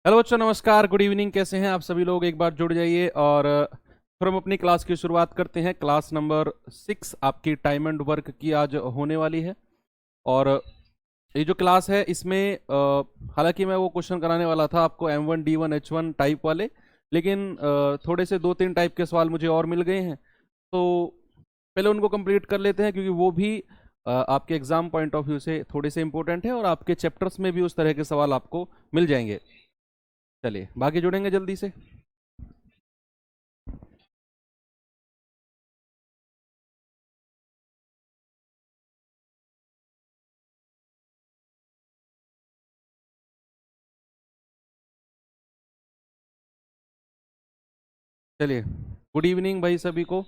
Hello बच्चों, नमस्कार, good evening. कैसे हैं आप सभी लोग? एक बार जुड़ जाइए और फिर हम अपनी क्लास की शुरुआत करते हैं। क्लास नंबर 6 आपकी टाइम एंड वर्क की आज होने वाली है। और ये जो क्लास है इसमें हालांकि मैं वो क्वेश्चन कराने वाला था आपको M1 D1 H1 टाइप वाले, लेकिन थोड़े से 2-3 टाइप के सवाल मुझे और मिल गए हैं, तो पहले उनको कंप्लीट कर लेते हैं, क्योंकि वो भी आपके एग्जाम पॉइंट ऑफ व्यू से थोड़े से इंपॉर्टेंट है और आपके चैप्टर्स में भी उस तरह के सवाल आपको मिल जाएंगे। चलिए बाकी जुड़ेंगे जल्दी से। चलिए, गुड इवनिंग भाई सभी को।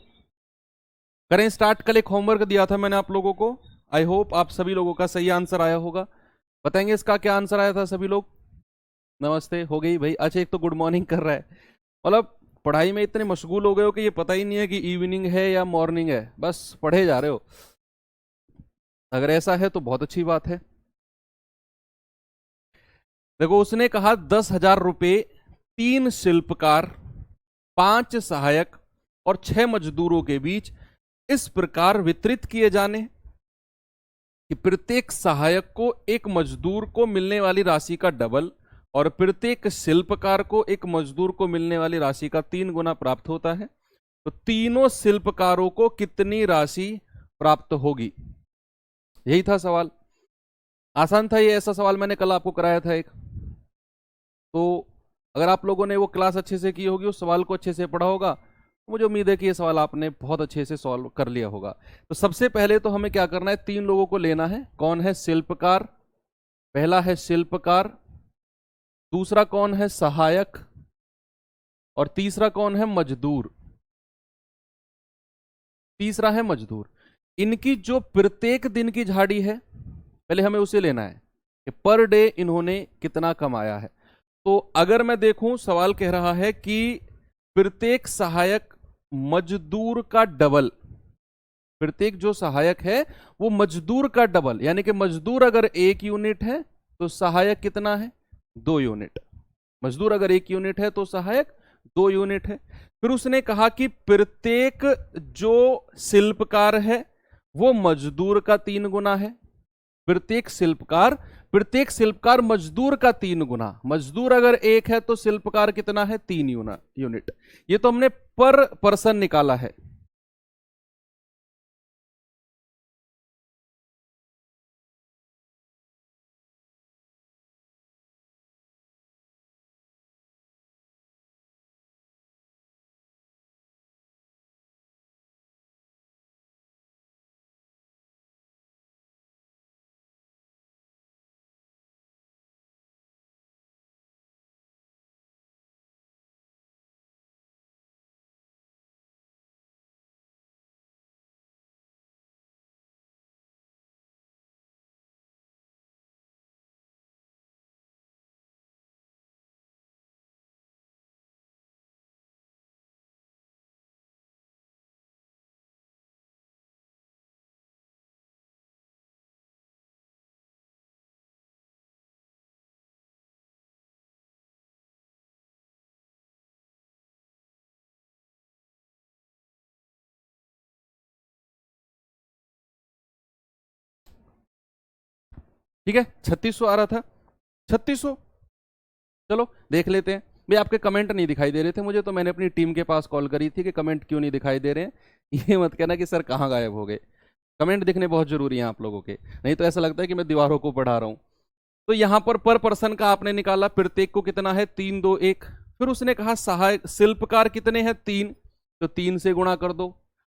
करें स्टार्ट। कल एक होमवर्क दिया था मैंने आप लोगों को। आई होप आप सभी लोगों का सही आंसर आया होगा। बताएंगे इसका क्या आंसर आया था सभी लोग? नमस्ते हो गई भाई। अच्छा, एक तो गुड मॉर्निंग कर रहा है। मतलब पढ़ाई में इतने मशगूल हो गए हो कि ये पता ही नहीं है कि इवनिंग है या मॉर्निंग है, बस पढ़े जा रहे हो। अगर ऐसा है तो बहुत अच्छी बात है। देखो, उसने कहा 10,000 रुपए 3 शिल्पकार, 5 सहायक और 6 मजदूरों के बीच इस प्रकार वितरित किए जाने कि प्रत्येक सहायक को एक मजदूर को मिलने वाली राशि का डबल और प्रत्येक शिल्पकार को एक मजदूर को मिलने वाली राशि का 3 गुना प्राप्त होता है। तो तीनों शिल्पकारों को कितनी राशि प्राप्त होगी? यही था सवाल। आसान था ये। ऐसा सवाल मैंने कल आपको कराया था एक। तो अगर आप लोगों ने वो क्लास अच्छे से की होगी, उस सवाल को अच्छे से पढ़ा होगा, तो मुझे उम्मीद है कि ये सवाल आपने बहुत अच्छे से सॉल्व कर लिया होगा। तो सबसे पहले तो हमें क्या करना है, 3 लोगों को लेना है। कौन है? शिल्पकार। पहला है शिल्पकार, दूसरा कौन है? सहायक, और तीसरा कौन है? मजदूर। तीसरा है मजदूर। इनकी जो प्रत्येक दिन की झाड़ी है, पहले हमें उसे लेना है कि पर डे इन्होंने कितना कमाया है। तो अगर मैं देखूं, सवाल कह रहा है कि प्रत्येक सहायक मजदूर का डबल, प्रत्येक जो सहायक है वो मजदूर का डबल, यानी कि मजदूर अगर 1 यूनिट है तो सहायक कितना है? 2 यूनिट। मजदूर अगर 1 यूनिट है तो सहायक 2 यूनिट है। फिर उसने कहा कि प्रत्येक जो शिल्पकार है वो मजदूर का 3 गुना है। प्रत्येक शिल्पकार मजदूर का 3 गुना। मजदूर अगर 1 है तो शिल्पकार कितना है? 3 यूनिट। ये तो हमने पर पर्सन निकाला है। ठीक है, 3600 आ रहा था। 3600। चलो देख लेते हैं। भाई आपके कमेंट नहीं दिखाई दे रहे थे मुझे, तो मैंने अपनी टीम के पास कॉल करी थी कि कमेंट क्यों नहीं दिखाई दे रहे हैं। ये मत कहना कि सर कहाँ गायब हो गए। कमेंट दिखने बहुत जरूरी है आप लोगों के, नहीं तो ऐसा लगता है कि मैं दीवारों को पढ़ा रहा हूँ। तो यहां पर पर्सन का आपने निकाला, प्रत्येक को कितना है? 3 2 1। फिर उसने कहा सहायक शिल्पकार कितने हैं? 3, तो 3 से गुणा कर दो।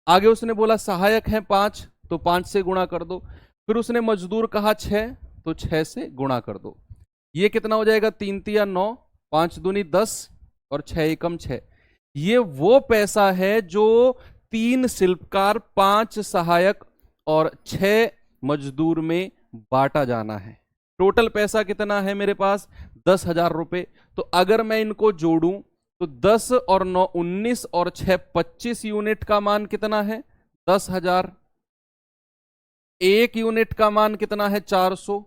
आगे उसने बोला सहायक है 5, तो 5 से गुणा कर दो। फिर उसने मजदूर कहा 6, तो 6 से गुणा कर दो। ये कितना हो जाएगा? 3 तिया 9, 5 दूनी 10 और 6 एकम 6। ये वो पैसा है जो 3 शिल्पकार, 5 सहायक और 6 मजदूर में बांटा जाना है। टोटल पैसा कितना है मेरे पास? 10,000 रुपए। तो अगर मैं इनको जोड़ूं तो 10 और 9 19 और 6 25 यूनिट का मान कितना है? 10,000। 1 यूनिट का मान कितना है? 400।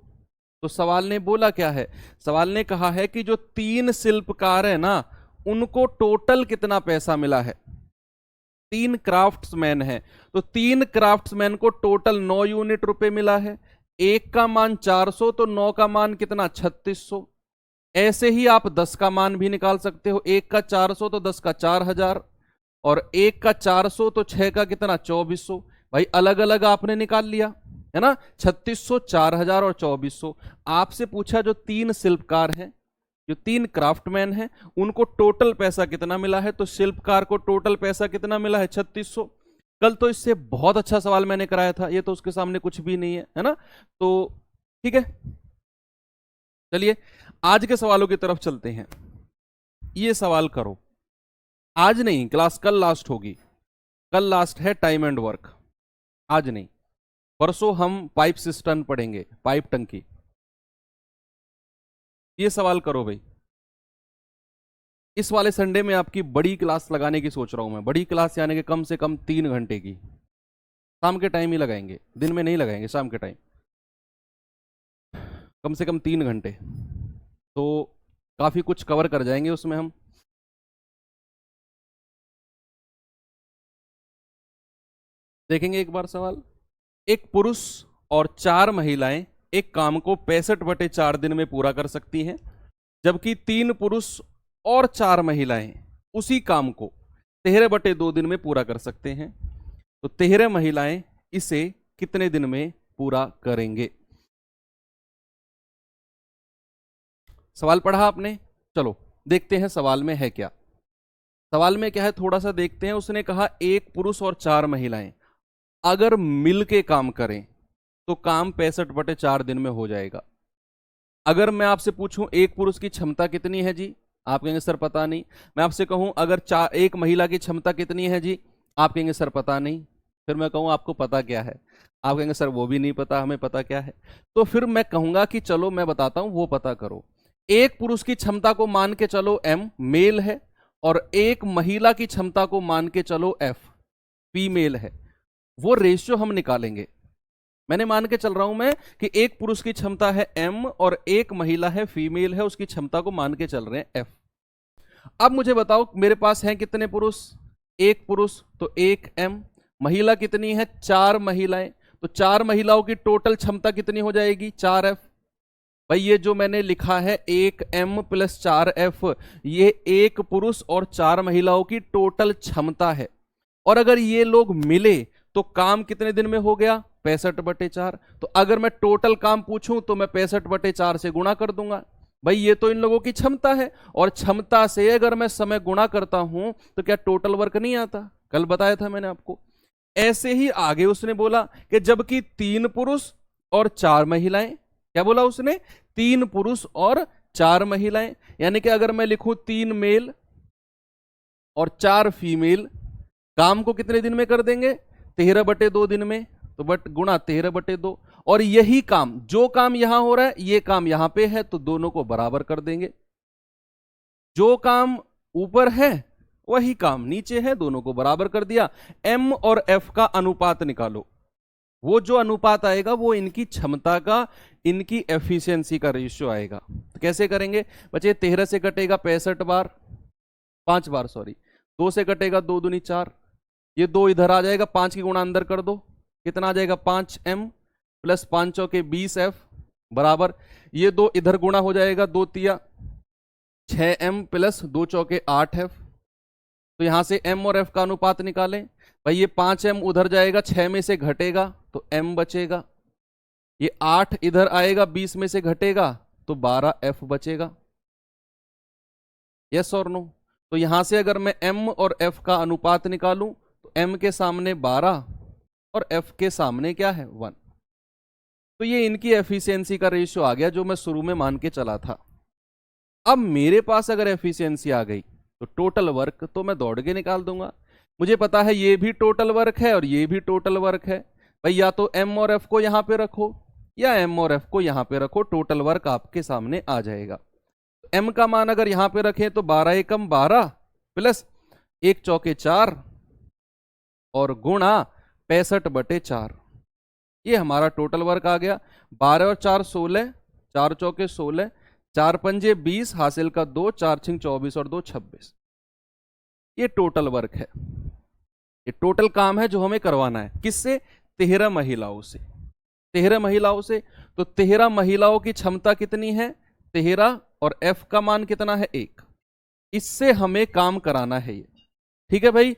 तो सवाल ने बोला क्या है, सवाल ने कहा है कि जो 3 शिल्पकार है ना, उनको टोटल कितना पैसा मिला है। 3 क्राफ्ट्समैन है, तो 3 क्राफ्ट्समैन को टोटल 9 यूनिट रुपए मिला है। एक का मान 400, तो 9 का मान कितना, 3600। ऐसे ही आप 10 का मान भी निकाल सकते हो। एक का 400 तो 10 का 4000, और एक का 400 तो 6 का कितना, 2400। भाई अलग अलग आपने निकाल लिया है ना, 3600, 4000 और 2400। आपसे पूछा जो 3 शिल्पकार हैं, जो 3 क्राफ्टमैन हैं, उनको टोटल पैसा कितना मिला है। तो शिल्पकार को टोटल पैसा कितना मिला है, 3600। कल तो इससे बहुत अच्छा सवाल मैंने कराया था, ये तो उसके सामने कुछ भी नहीं है ना। तो ठीक है, चलिए आज के सवालों की तरफ चलते हैं। ये सवाल करो, आज नहीं, क्लास कल लास्ट होगी, कल लास्ट है टाइम एंड वर्क, आज नहीं। परसों हम पाइप सिस्टम पढ़ेंगे, पाइप टंकी। ये सवाल करो भाई। इस वाले संडे में आपकी बड़ी क्लास लगाने की सोच रहा हूं मैं, बड़ी क्लास यानी कि कम से कम 3 घंटे की, शाम के टाइम ही लगाएंगे, दिन में नहीं लगाएंगे, शाम के टाइम कम से कम 3 घंटे, तो काफी कुछ कवर कर जाएंगे उसमें हम। देखेंगे एक बार सवाल। एक पुरुष और 4 महिलाएं एक काम को 65/4 दिन में पूरा कर सकती हैं, जबकि 3 पुरुष और 4 महिलाएं उसी काम को 13/2 दिन में पूरा कर सकते हैं। तो 13 महिलाएं इसे कितने दिन में पूरा करेंगे। सवाल पढ़ा आपने, चलो देखते हैं सवाल में है क्या। सवाल में क्या है थोड़ा सा देखते हैं। उसने कहा एक पुरुष और 4 महिलाएं अगर मिल के काम करें तो काम 65/4 दिन में हो जाएगा। अगर मैं आपसे पूछूं एक पुरुष की क्षमता कितनी है जी, आप कहेंगे सर पता नहीं। मैं आपसे कहूं अगर एक महिला की क्षमता कितनी है जी, आप कहेंगे सर पता नहीं। फिर मैं कहूं आपको पता क्या है, आप कहेंगे सर वो भी नहीं पता, हमें पता क्या है। तो फिर मैं कहूंगा कि चलो मैं बताता हूं, वो पता करो। एक पुरुष की क्षमता को मान के चलो m मेल है, और एक महिला की क्षमता को मान के चलो f फीमेल है। वो रेशियो हम निकालेंगे। मैंने मान के चल रहा हूं मैं कि एक पुरुष की क्षमता है m और एक महिला है फीमेल है, उसकी क्षमता को मान के चल रहे हैं f। अब मुझे बताओ मेरे पास हैं कितने पुरुष, एक पुरुष तो एक m, महिला कितनी है 4 महिलाएं, तो 4 महिलाओं की टोटल क्षमता कितनी हो जाएगी 4f। भाई ये जो मैंने लिखा है 1m + 4f, ये एक पुरुष और 4 महिलाओं की टोटल क्षमता है। और अगर ये लोग मिले तो काम कितने दिन में हो गया 65/4। तो अगर मैं टोटल काम पूछूं तो मैं 65/4 से गुणा कर दूंगा। भाई ये तो इन लोगों की क्षमता है, और क्षमता से अगर मैं समय गुणा करता हूं तो क्या टोटल वर्क नहीं आता, कल बताया था मैंने आपको। ऐसे ही आगे उसने बोला कि जबकि 3 पुरुष और 4 महिलाएं, क्या बोला उसने 3 पुरुष और 4 महिलाएं, यानी कि अगर मैं लिखूं 3 मेल और 4 फीमेल, काम को कितने दिन में कर देंगे 13/2 दिन में, तो बट गुणा 13/2। और यही काम, जो काम यहां हो रहा है ये काम यहां पे है, तो दोनों को बराबर कर देंगे। जो काम ऊपर है वही काम नीचे है, दोनों को बराबर कर दिया। m और f का अनुपात निकालो, वो जो अनुपात आएगा वो इनकी क्षमता का, इनकी एफिशिएंसी का रेशियो आएगा। तो कैसे करेंगे बच्चे, 13 से कटेगा 65 बार, 5 बार सॉरी, 2 से कटेगा 2 दूनी 4, ये 2 इधर आ जाएगा, 5 की गुणा अंदर कर दो, कितना आ जाएगा 5m + 5 चौके 20f बराबर, ये 2 इधर गुणा हो जाएगा, 2 तिया 6m + 2 चौके 8f। तो यहां से m और f का अनुपात निकालें। भाई ये 5m उधर जाएगा, 6 में से घटेगा तो m बचेगा, ये 8 इधर आएगा, 20 में से घटेगा तो 12f बचेगा। यस और नो। तो यहां से अगर मैं m और f का अनुपात निकालूं तो m के सामने 12 और f के सामने क्या है 1। तो ये इनकी एफिशिएंसी का रेशियो आ गया जो मैं शुरू में मान के चला था। अब मेरे पास अगर एफिशिएंसी आ गई तो टोटल वर्क तो मैं दौड़ के निकाल दूंगा। मुझे पता है ये भी टोटल वर्क है और ये भी टोटल वर्क है। भाई या तो m और f को यहां पे रखो या m और f को यहां पे रखो, टोटल वर्क आपके सामने आ जाएगा। m का मान अगर यहां पे रखें तो 12 एकम 12 प्लस 1 चौके 4 और गुणा 65/4, ये हमारा टोटल वर्क आ गया। 12 और 4 16, 4 चौके 16, 4 पंजे 20, हासिल का 2, 4 छिंग 24 और 2 26। ये टोटल वर्क है, ये टोटल काम है जो हमें करवाना है। किससे? 13 महिलाओं से। 13 महिलाओं से। तो 13 महिलाओं की क्षमता कितनी है? 13, और एफ का मान कितना है? 1। इससे हमें काम कराना है ये। ठीक है भाई,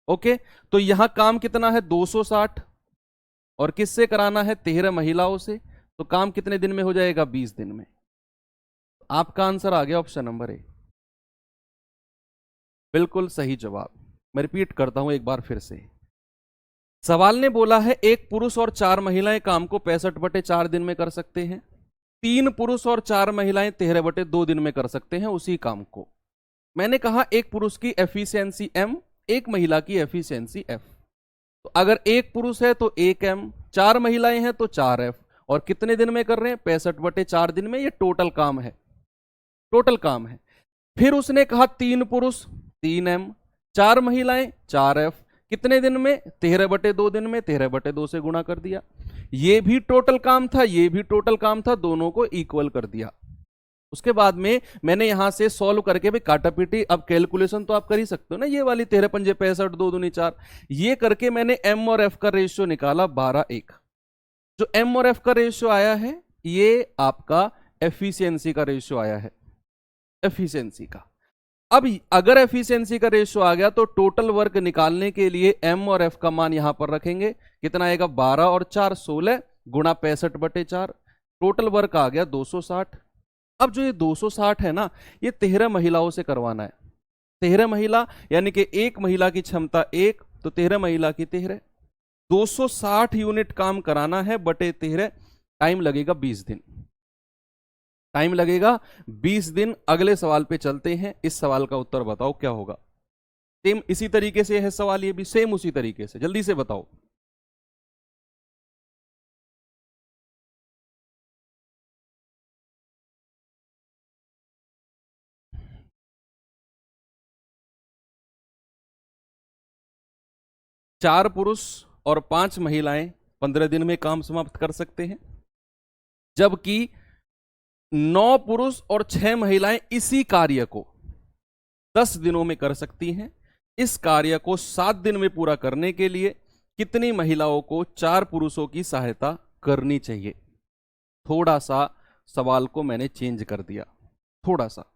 ओके। तो यहां काम कितना है? 260, और किससे कराना है? 13 महिलाओं से। तो काम कितने दिन में हो जाएगा? 20 दिन में। आपका आंसर आ गया ऑप्शन नंबर ए, बिल्कुल सही जवाब। मैं रिपीट करता हूं एक बार फिर से। सवाल ने बोला है एक पुरुष और 4 महिलाएं काम को 65/4 दिन में कर सकते हैं। 3 पुरुष और 4 महिलाएं 13/2 दिन में कर सकते हैं उसी काम को। मैंने कहा एक पुरुष की एफिशिएंसी m, एक महिला की एफिशिएंसी f। तो अगर एक पुरुष है तो 1m, 4 महिलाएं हैं तो 4f, और कितने दिन में कर रहे हैं? 65/4 दिन में। ये टोटल काम है, टोटल काम है। फिर उसने कहा 3 पुरुष 3m, 4 महिलाएं 4f, कितने दिन में? 13/2 दिन में। 13/2 से गुणा कर दिया। ये भी टोटल काम था, ये भी टोटल काम था, दोनों को इक्वल कर दिया। उसके बाद में मैंने यहां से सॉल्व करके भी काटा पीटी, अब कैलकुलेशन तो आप कर ही सकते हो ना, ये वाली 13 पंजे 65, 2 दूनी 4, ये करके मैंने एम और एफ का रेशियो निकाला 12:1। जो एम और एफ का रेशियो आया है ये आपका एफिशिएंसी का रेशियो आया है, एफिशिएंसी का। अब अगर एफिशिएंसी का रेशियो आ गया तो टोटल वर्क निकालने के लिए एम और एफ का मान यहां पर रखेंगे। कितना आएगा? 12 और 4 16 गुणा 65/4। टोटल वर्क आ गया 260। अब जो ये 260 है ना, ये 13 महिलाओं से करवाना है। 13 महिला यानी कि एक महिला की क्षमता 1, तो 13 महिला की 13, 260 यूनिट काम कराना है बटे 13। टाइम लगेगा 20 दिन, टाइम लगेगा 20 दिन। अगले सवाल पे चलते हैं। इस सवाल का उत्तर बताओ क्या होगा। सेम इसी तरीके से है सवाल, ये भी सेम उसी तरीके से, जल्दी से बताओ। चार पुरुष और 5 महिलाएं 15 दिन में काम समाप्त कर सकते हैं, जबकि 9 पुरुष और 6 महिलाएं इसी कार्य को 10 दिनों में कर सकती हैं। इस कार्य को 7 दिन में पूरा करने के लिए कितनी महिलाओं को 4 पुरुषों की सहायता करनी चाहिए? थोड़ा सा सवाल को मैंने चेंज कर दिया, थोड़ा सा।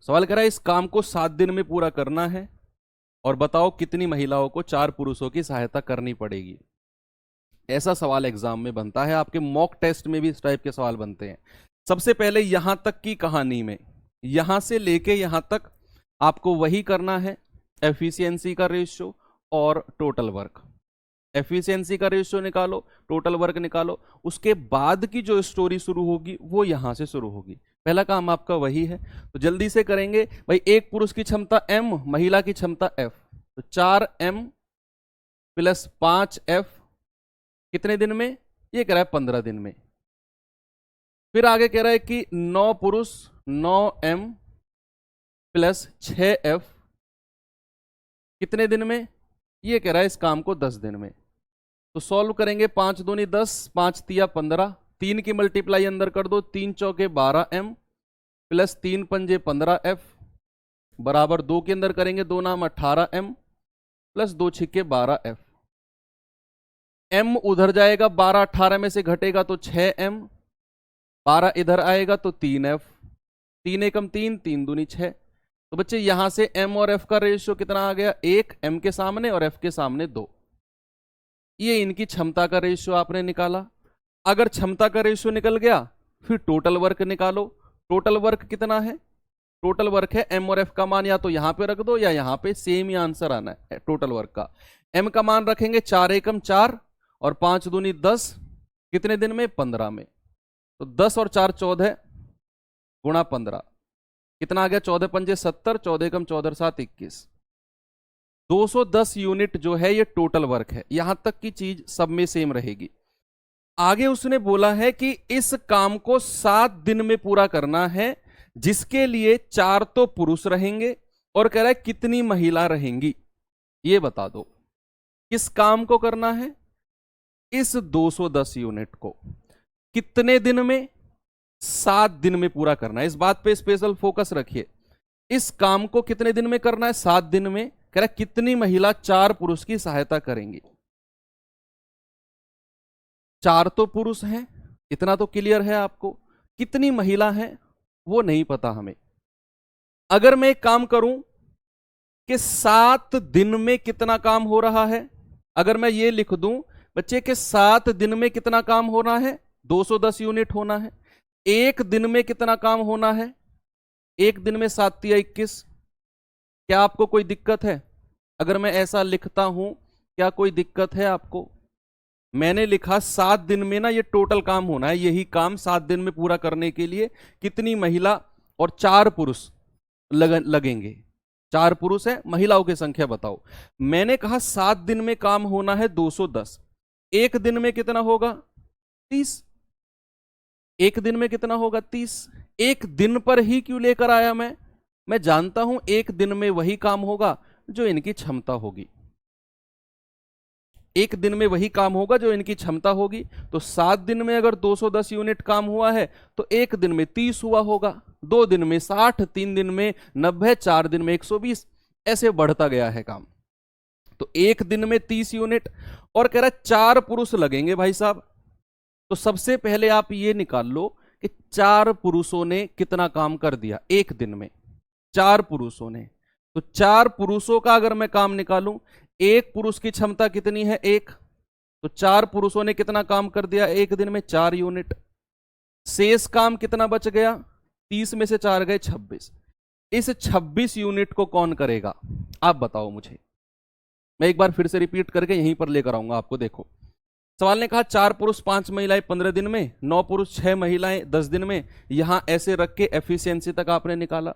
सवाल कह रहा है इस काम को 7 दिन में पूरा करना है, और बताओ कितनी महिलाओं को 4 पुरुषों की सहायता करनी पड़ेगी। ऐसा सवाल एग्जाम में बनता है, आपके मॉक टेस्ट में भी इस टाइप के सवाल बनते हैं। सबसे पहले यहां तक की कहानी में, यहां से लेके यहां तक आपको वही करना है, एफिशिएंसी का रेशियो और टोटल वर्क। एफिशिएंसी का रेशियो निकालो, टोटल वर्क निकालो, उसके बाद की जो स्टोरी शुरू होगी वो यहां से शुरू होगी। पहला काम आपका वही है, तो जल्दी से करेंगे भाई। एक पुरुष की क्षमता m, महिला की क्षमता f, तो 4m + 5f कितने दिन में? ये कह रहा है 15 दिन में। फिर आगे कह रहा है कि 9 पुरुष 9m + 6f कितने दिन में? ये कह रहा है इस काम को 10 दिन में। तो सॉल्व करेंगे, 5 दूनी 10, 5 तिया 15, 3 की मल्टीप्लाई अंदर कर दो, 3 चौके 12m + 3 पंजे 15f बराबर 2 के अंदर करेंगे, 2 नाम 18m + 2 छिक्के 12f। m उधर जाएगा, 12 18 में से घटेगा तो 6m, 12 इधर आएगा तो 3f, 3 एकम 3, 3 दूनी 6। तो बच्चे यहां से m और f का रेशियो कितना आ गया? 1 m के सामने और f के सामने 2। ये इनकी क्षमता का रेशियो आपने निकाला। अगर क्षमता का रेशियो निकल गया फिर टोटल वर्क निकालो। टोटल वर्क कितना है? टोटल वर्क है m और f का मान या तो यहां पे रख दो या यहां पे, सेम ही आंसर आना है टोटल वर्क का। m का मान रखेंगे 4 एकम 4 और 5 दूनी 10, कितने दिन में? 15 में। तो 10 और 4 14 गुणा 15 कितना आ गया? 14 पंजे 70, 14 एकम 14 7 21। 210 यूनिट जो है ये टोटल वर्क है। यहां तक की चीज सब में सेम रहेगी। आगे उसने बोला है कि इस काम को 7 दिन में पूरा करना है, जिसके लिए 4 तो पुरुष रहेंगे और कह रहा है कितनी महिला रहेंगी, ये बता दो। किस काम को करना है? इस 210 यूनिट को कितने दिन में? 7 दिन में पूरा करना है। इस बात पे स्पेशल फोकस रखिए। इस काम को कितने दिन में करना है? 7 दिन में। कह रहा कितनी महिला 4 पुरुष की सहायता करेंगी? 4 तो पुरुष हैं, इतना तो क्लियर है आपको। कितनी महिला हैं वो नहीं पता हमें। अगर मैं एक काम करूं कि 7 दिन में कितना काम हो रहा है, अगर मैं ये लिख दूं बच्चे के 7 दिन में कितना काम होना है? 210 यूनिट होना है। एक दिन में कितना काम होना है? एक दिन में 7 या 21। क्या आपको कोई दिक्कत है अगर मैं ऐसा लिखता हूं? क्या कोई दिक्कत है आपको? मैंने लिखा 7 दिन में ना ये टोटल काम होना है। यही काम 7 दिन में पूरा करने के लिए कितनी महिला और 4 पुरुष लगेंगे? 4 पुरुष है, महिलाओं की संख्या बताओ। मैंने कहा 7 दिन में काम होना है 210। एक दिन में कितना होगा? 30। एक दिन में कितना होगा? 30। एक दिन पर ही क्यों लेकर आया मैं जानता हूं एक दिन में वही काम होगा जो इनकी क्षमता होगी। एक दिन में वही काम होगा जो इनकी क्षमता होगी। तो 7 दिन में अगर 210 यूनिट काम हुआ है तो एक दिन में 30 हुआ होगा, 2 दिन में 60, 3 दिन में 90, 4 दिन में 120, ऐसे बढ़ता गया है काम। तो एक दिन में 30 यूनिट और कह रहा है 4 पुरुष लगेंगे भाई साहब। तो सबसे पहले आप ये निकाल लो कि 4 पुरुषों ने कितना काम कर दिया एक दिन में। 4 पुरुषों ने, तो 4 पुरुषों का अगर मैं काम निकालूं, एक पुरुष की क्षमता कितनी है? 1। तो 4 पुरुषों ने कितना काम कर दिया एक दिन में? 4 यूनिट। शेष काम कितना बच गया? 30 में से 4 गए 26। इस 26 यूनिट को कौन करेगा आप बताओ मुझे। मैं एक बार फिर से रिपीट करके यहीं पर लेकर आऊंगा आपको। देखो सवाल ने कहा 4 पुरुष 5 महिलाएं 15 दिन में, 9 पुरुष 6 महिलाएं 10 दिन में। यहां ऐसे रख के एफिशिएंसी तक आपने निकाला।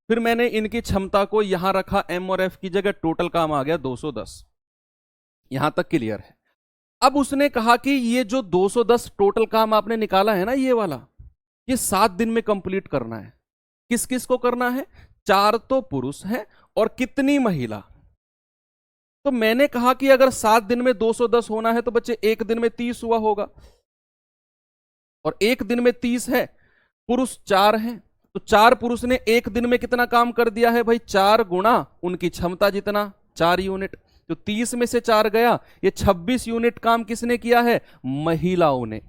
फिर मैंने इनकी क्षमता को यहां रखा एम और एफ की जगह, टोटल काम आ गया 210। यहां तक क्लियर है। अब उसने कहा कि ये जो 210 टोटल काम आपने निकाला है ना, ये वाला, ये 7 दिन में कंप्लीट करना है। किस किस को करना है? 4 तो पुरुष है और कितनी महिला? तो मैंने कहा कि अगर 7 दिन में 210 होना है तो बच्चे एक दिन में 30 हुआ होगा, और एक दिन में 30 है, पुरुष 4 हैं, तो 4 पुरुष ने एक दिन में कितना काम कर दिया है भाई? 4 गुणा उनकी क्षमता जितना, 4 यूनिट। तो 30 में से 4 गया, ये 26 यूनिट काम किसने किया है? महिलाओं ने।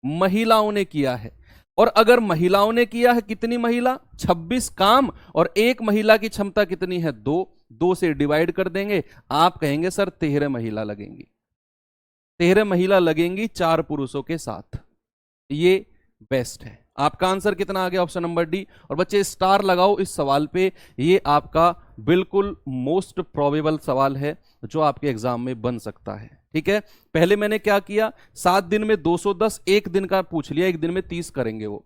महिलाओं ने किया है। और अगर महिलाओं ने किया है, कितनी महिला? 26 काम, और एक महिला की क्षमता कितनी है? 2। 2 से डिवाइड कर देंगे, आप कहेंगे सर 13 महिला लगेंगी। 13 महिला लगेंगी 4 पुरुषों के साथ। ये बेस्ट है। आपका आंसर कितना आ गया? Option number D. और बच्चे स्टार लगाओ इस सवाल पे, ये आपका बिल्कुल मोस्ट प्रोबेबल सवाल है जो आपके एग्जाम में बन सकता है। ठीक है, पहले मैंने क्या किया, 7 दिन में 210, एक दिन का पूछ लिया, एक दिन में 30 करेंगे वो।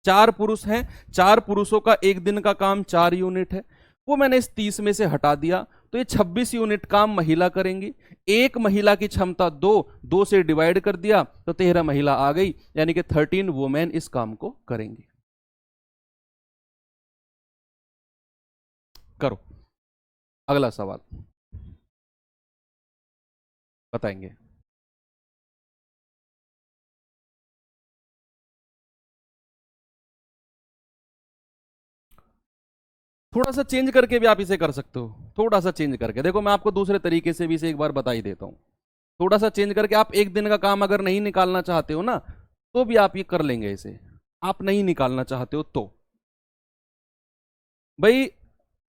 4 पुरुष हैं, 4 पुरुषों का एक दिन का काम 4 यूनिट है, वो मैंने इस 30 में से हटा दिया, तो ये 26 यूनिट काम महिला करेंगी। एक महिला की क्षमता 2, 2 से डिवाइड कर दिया तो 13 महिला आ गई, यानी कि 13 वुमेन इस काम को करेंगी। करो अगला सवाल बताएंगे। थोड़ा सा चेंज करके भी आप इसे कर सकते हो, थोड़ा सा चेंज करके। देखो मैं आपको दूसरे तरीके से भी इसे एक बार बता ही देता हूं। थोड़ा सा चेंज करके, आप एक दिन का काम अगर नहीं निकालना चाहते हो ना, तो भी आप ये कर लेंगे। इसे आप नहीं निकालना चाहते हो तो भाई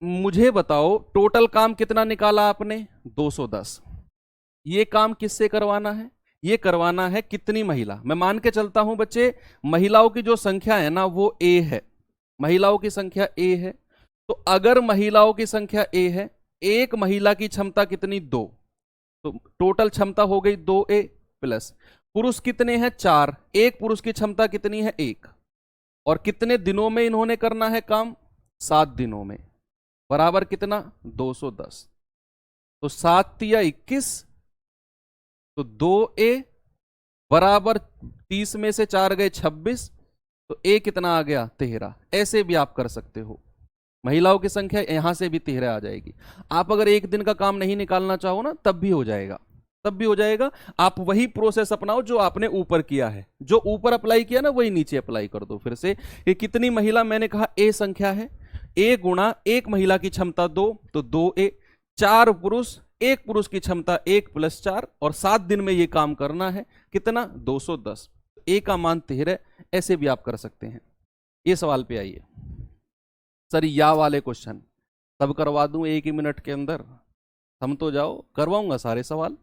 मुझे बताओ, टोटल काम कितना निकाला आपने? 210। ये काम किससे करवाना है? ये करवाना है कितनी महिला? मैं मान के चलता हूं बच्चे, महिलाओं की जो संख्या है ना वो ए है, महिलाओं की संख्या ए है। तो अगर महिलाओं की संख्या ए है, एक महिला की क्षमता कितनी? 2, तो टोटल क्षमता हो गई 2A प्लस पुरुष कितने हैं? 4, एक पुरुष की क्षमता कितनी है? 1। और कितने दिनों में इन्होंने करना है काम? 7 दिनों में, बराबर कितना? 210। तो 7 या 21, तो 2A बराबर 30 में से 4 गए 26, तो A कितना आ गया? 13। ऐसे भी आप कर सकते हो, महिलाओं की संख्या यहां से भी 13 आ जाएगी। आप अगर एक दिन का काम नहीं निकालना चाहो ना, तब भी हो जाएगा। तब भी हो जाएगा। आप वही प्रोसेस अपनाओ जो आपने ऊपर किया है, जो ऊपर अप्लाई किया ना वही नीचे अप्लाई कर दो फिर से। कि कितनी महिला, मैंने कहा ए संख्या है, ए गुणा एक महिला की क्षमता 2 तो 2A, 4 पुरुष, एक पुरुष की क्षमता 1 + 4 और 7 दिन में ये काम करना है, कितना 210, ए का मान 13। ऐसे भी आप कर सकते हैं। ये सवाल पे आइए सर, या वाले क्वेश्चन सब करवा दूं 1 ही मिनट के अंदर, हम तो जाओ करवाऊंगा सारे सवाल।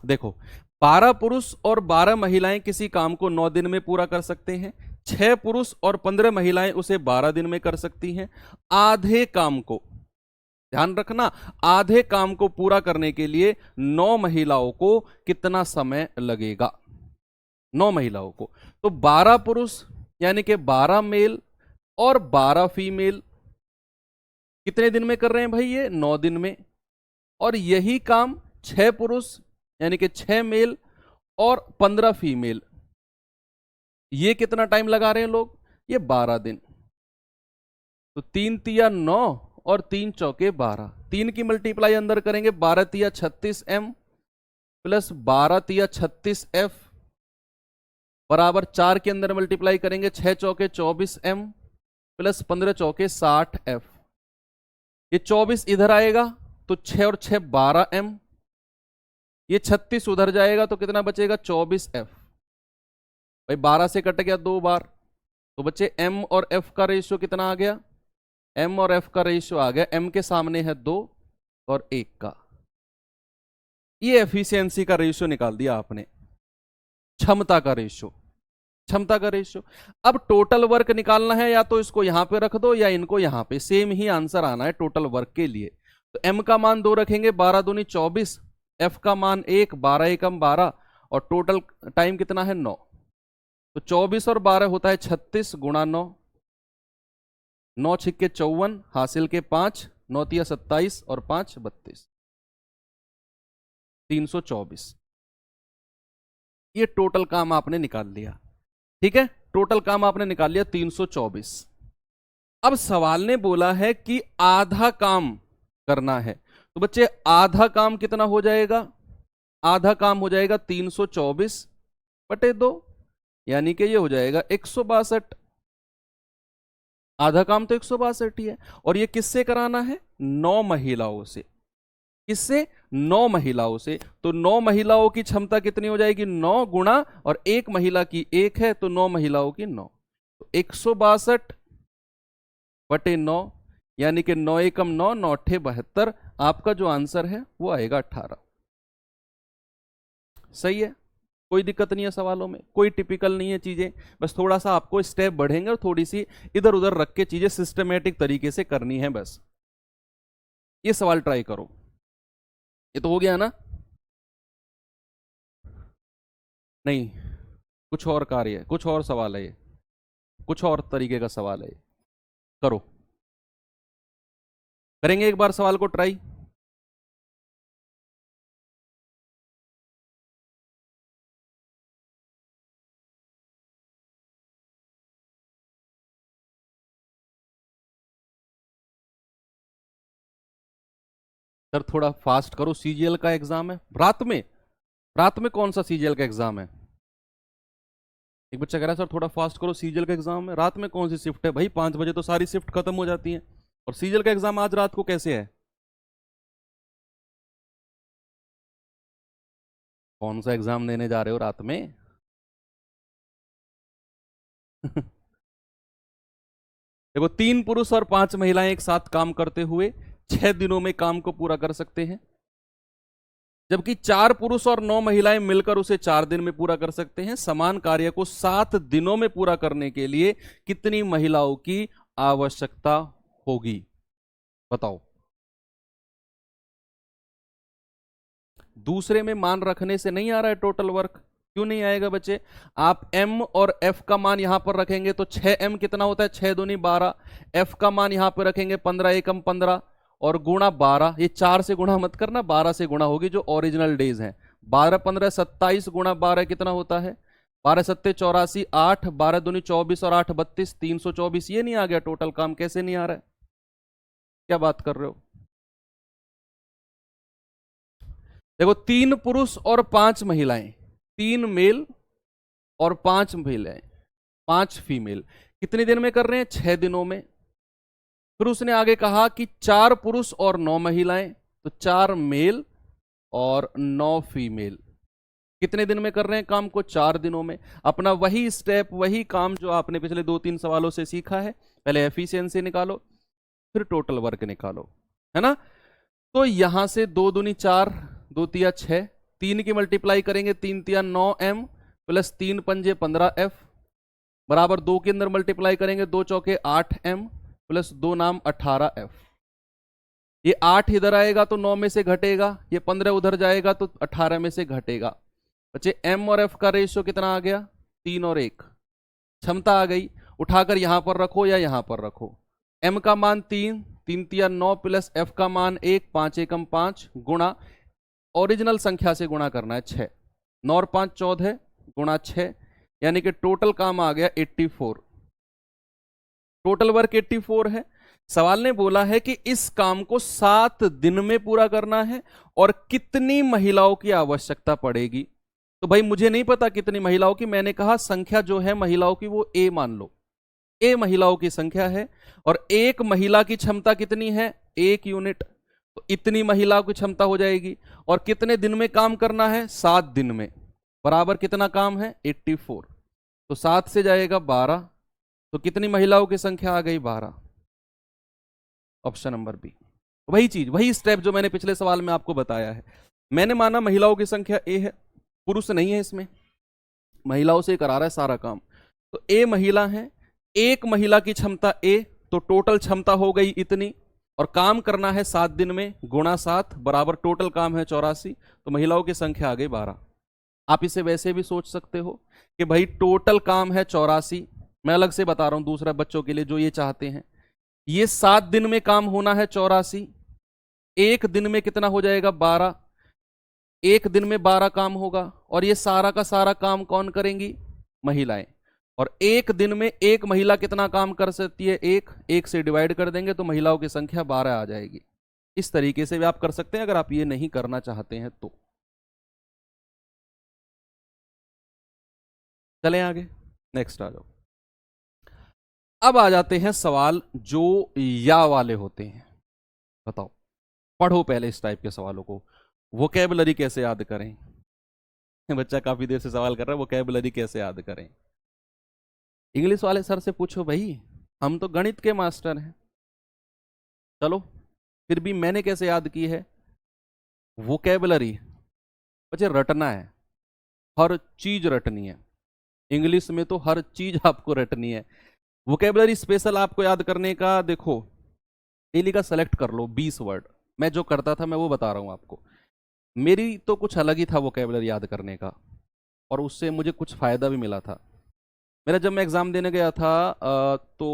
देखो 12 पुरुष और 12 महिलाएं किसी काम को 9 दिन में पूरा कर सकते हैं, 6 पुरुष और 15 महिलाएं उसे 12 दिन में कर सकती हैं। आधे काम को, ध्यान रखना, आधे काम को पूरा करने के लिए 9 महिलाओं को कितना समय लगेगा? 9 महिलाओं को, तो 12 पुरुष यानी कि 12 मेल और 12 फीमेल कितने दिन में कर रहे हैं भाई? ये 9 दिन में। और यही काम 6 पुरुष यानी कि 6 मेल और 15 फीमेल, ये कितना टाइम लगा रहे हैं लोग? ये 12 दिन। तो 3 तिया 9 और 3 चौके 12, 3 की मल्टीप्लाई अंदर करेंगे, 12 तिया 36M प्लस 12 तिया 36F बराबर 4 के अंदर मल्टीप्लाई करेंगे, 6 चौके 24M प्लस 15 चौके 60F। ये 24 इधर आएगा तो 6 और 6 12M, ये 36 उधर जाएगा तो कितना बचेगा? 24F। भाई 12 से कट गया 2 बार, तो बच्चे M और F का रेशियो कितना आ गया? M और F का रेशियो आ गया, M के सामने है 2 और 1 का। ये एफिशिएंसी का रेशियो निकाल दिया आपने, क्षमता का रेशियो, क्षमता का रेशियो। अब टोटल वर्क निकालना है, या तो इसको यहां पे रख दो या इनको यहां पे, सेम ही आंसर आना है टोटल वर्क के लिए। तो M का मान 2 रखेंगे, 12 दूनी 24, F का मान 1, 12 एकम 12 और टोटल टाइम कितना है? 9। तो 24 और 12 होता है 36 गुणा 9, 9 छिक्के 54, हासिल के 5, 9 तिया 27 और 5 32, 324। ये टोटल काम आपने निकाल लिया, ठीक है, टोटल काम आपने निकाल लिया 324। अब सवाल ने बोला है कि आधा काम करना है, तो बच्चे आधा काम कितना हो जाएगा? आधा काम हो जाएगा 324/2, यानी कि ये हो जाएगा 162। आधा काम तो 162 ही है। और ये किससे कराना है? 9 महिलाओं से। किससे? 9 महिलाओं से। तो 9 महिलाओं की क्षमता कितनी हो जाएगी? 9 गुणा, और एक महिला की 1 है तो 9 महिलाओं की 9, तो 162/9, यानी कि 9 एकम 9, 9 अट्ठे 72। आपका जो आंसर है वो आएगा 18। सही है, कोई दिक्कत नहीं है सवालों में, कोई टिपिकल नहीं है चीजें, बस थोड़ा सा आपको स्टेप बढ़ेंगे और थोड़ी सी इधर उधर रख के चीजें सिस्टमेटिक तरीके से करनी है बस। ये सवाल ट्राई करो। ये तो हो गया ना? नहीं, कुछ और कार्य है, कुछ और सवाल है, ये कुछ और तरीके का सवाल है। करो, करेंगे एक बार सवाल को ट्राई। सर थोड़ा फास्ट करो, सीजीएल का एग्जाम है रात में। रात में कौन सा सीजीएल का एग्जाम है? एक बच्चा कह रहा है सर थोड़ा फास्ट करो, सीजीएल का एग्जाम है रात में। कौन सी शिफ्ट है भाई? 5 बजे तो सारी शिफ्ट खत्म हो जाती है, और सीजीएल का एग्जाम आज रात को कैसे है? कौन सा एग्जाम देने जा रहे हो रात में? देखो 3 पुरुष और 5 महिलाएं एक साथ काम करते हुए 6 दिनों में काम को पूरा कर सकते हैं, जबकि 4 पुरुष और 9 महिलाएं मिलकर उसे 4 दिन में पूरा कर सकते हैं। समान कार्य को 7 दिनों में पूरा करने के लिए कितनी महिलाओं की आवश्यकता होगी? बताओ। दूसरे में मान रखने से नहीं आ रहा है टोटल वर्क? क्यों नहीं आएगा बच्चे? आप m और f का मान यहां पर रखेंगे तो 6m कितना होता है? 6 दूनी 12। f का मान यहां पर रखेंगे 15 एकम 15 और गुणा 12। ये 4 से गुणा मत करना, 12 से गुणा होगी जो ओरिजिनल डेज हैं। 12 15 27 गुणा 12 कितना होता है? 12 सत्ते 84, 8, 12 दूनी 24 और 8 32, 324। ये नहीं आ गया टोटल काम? कैसे नहीं आ रहा है? क्या बात कर रहे हो? देखो 3 पुरुष और 5 महिलाएं, 3 मेल और 5 महिलाएं, 5 फीमेल, कितने दिन में कर रहे हैं? 6 दिनों में। फिर उसने आगे कहा कि 4 पुरुष और 9 महिलाएं, तो 4 मेल और 9 फीमेल, कितने दिन में कर रहे हैं काम को? 4 दिनों में। अपना वही स्टेप, वही काम जो आपने पिछले 2-3 सवालों से सीखा है। पहले एफिशिएंसी निकालो, फिर टोटल वर्क निकालो, है ना। तो यहां से 2 दूनी 4, 2 तिया 6, 3 की मल्टीप्लाई करेंगे, 3 तिया 9m प्लस 3 पंजे 15f बराबर 2 के अंदर मल्टीप्लाई करेंगे, 2 चौके 8m प्लस 2 नाम 18f। ये 8 इधर आएगा तो 9 में से घटेगा, ये 15 उधर जाएगा तो 18 में से घटेगा। बच्चे m और f का रेशियो कितना आ गया? 3 और 1। क्षमता आ गई, उठाकर यहां पर रखो या यहां पर रखो। m का मान 3, 3 तिया 9 प्लस f का मान 1, 5 एकम 5 गुणा ओरिजिनल संख्या से गुणा करना है 6, 9 और 5 14 गुणा 6, यानी कि टोटल काम आ गया 84। टोटल वर्क 84 है। सवाल ने बोला है कि इस काम को 7 दिन में पूरा करना है और कितनी महिलाओं की आवश्यकता पड़ेगी। तो भाई मुझे नहीं पता कितनी महिलाओं की, मैंने कहा संख्या जो है महिलाओं की वो ए मान लो, ए महिलाओं की संख्या है और एक महिला की क्षमता कितनी है? 1 यूनिट, तो इतनी महिलाओं की क्षमता हो जाएगी। और कितने दिन में काम करना है? 7 दिन में, बराबर कितना काम है? 84। तो 7 से जाएगा 12, तो कितनी महिलाओं की संख्या आ गई? 12। Option number B. वही चीज, वही स्टेप जो मैंने पिछले सवाल में आपको बताया है। मैंने माना महिलाओं की संख्या ए है, पुरुष नहीं है, इसमें महिलाओं से करा रहा है सारा काम। तो ए महिला है, एक महिला की क्षमता ए, तो टोटल क्षमता हो गई इतनी, और काम करना है 7 दिन में, गुणा 7 बराबर टोटल काम है 84, तो महिलाओं की संख्या आ गई 12। आप इसे वैसे भी सोच सकते हो कि भाई टोटल काम है 84, मैं अलग से बता रहा हूं दूसरा बच्चों के लिए जो ये चाहते हैं। ये 7 दिन में काम होना है 84, एक दिन में कितना हो जाएगा? 12, एक दिन में 12 काम होगा, और ये सारा का सारा काम कौन करेंगी? महिलाएं। और एक दिन में एक महिला कितना काम कर सकती है? एक से डिवाइड कर देंगे तो महिलाओं की संख्या 12 आ जाएगी। इस तरीके से भी आप कर सकते हैं अगर आप ये नहीं करना चाहते हैं तो। चलें आगे, नेक्स्ट आ जाओ। अब आ जाते हैं सवाल जो या वाले होते हैं। बताओ, पढ़ो पहले इस टाइप के सवालों को। वोकैबुलरी कैसे याद करें? बच्चा काफी देर से सवाल कर रहा है, वोकैबुलरी कैसे याद करें? इंग्लिश वाले सर से पूछो भाई, हम तो गणित के मास्टर हैं। चलो, फिर भी मैंने कैसे याद की है? वोकैबुलरी बच्चे रटना है, हर चीज रटनी है। इंग्लिश में तो हर चीज आपको रटनी है। वोकैबुलरी स्पेशल आपको याद करने का, देखो डेली का सेलेक्ट कर लो 20 वर्ड। मैं जो करता था मैं वो बता रहा हूं आपको। मेरी तो कुछ अलग ही था वोकैबुलरी याद करने का, और उससे मुझे कुछ फायदा भी मिला था। मेरा जब मैं एग्जाम देने गया था तो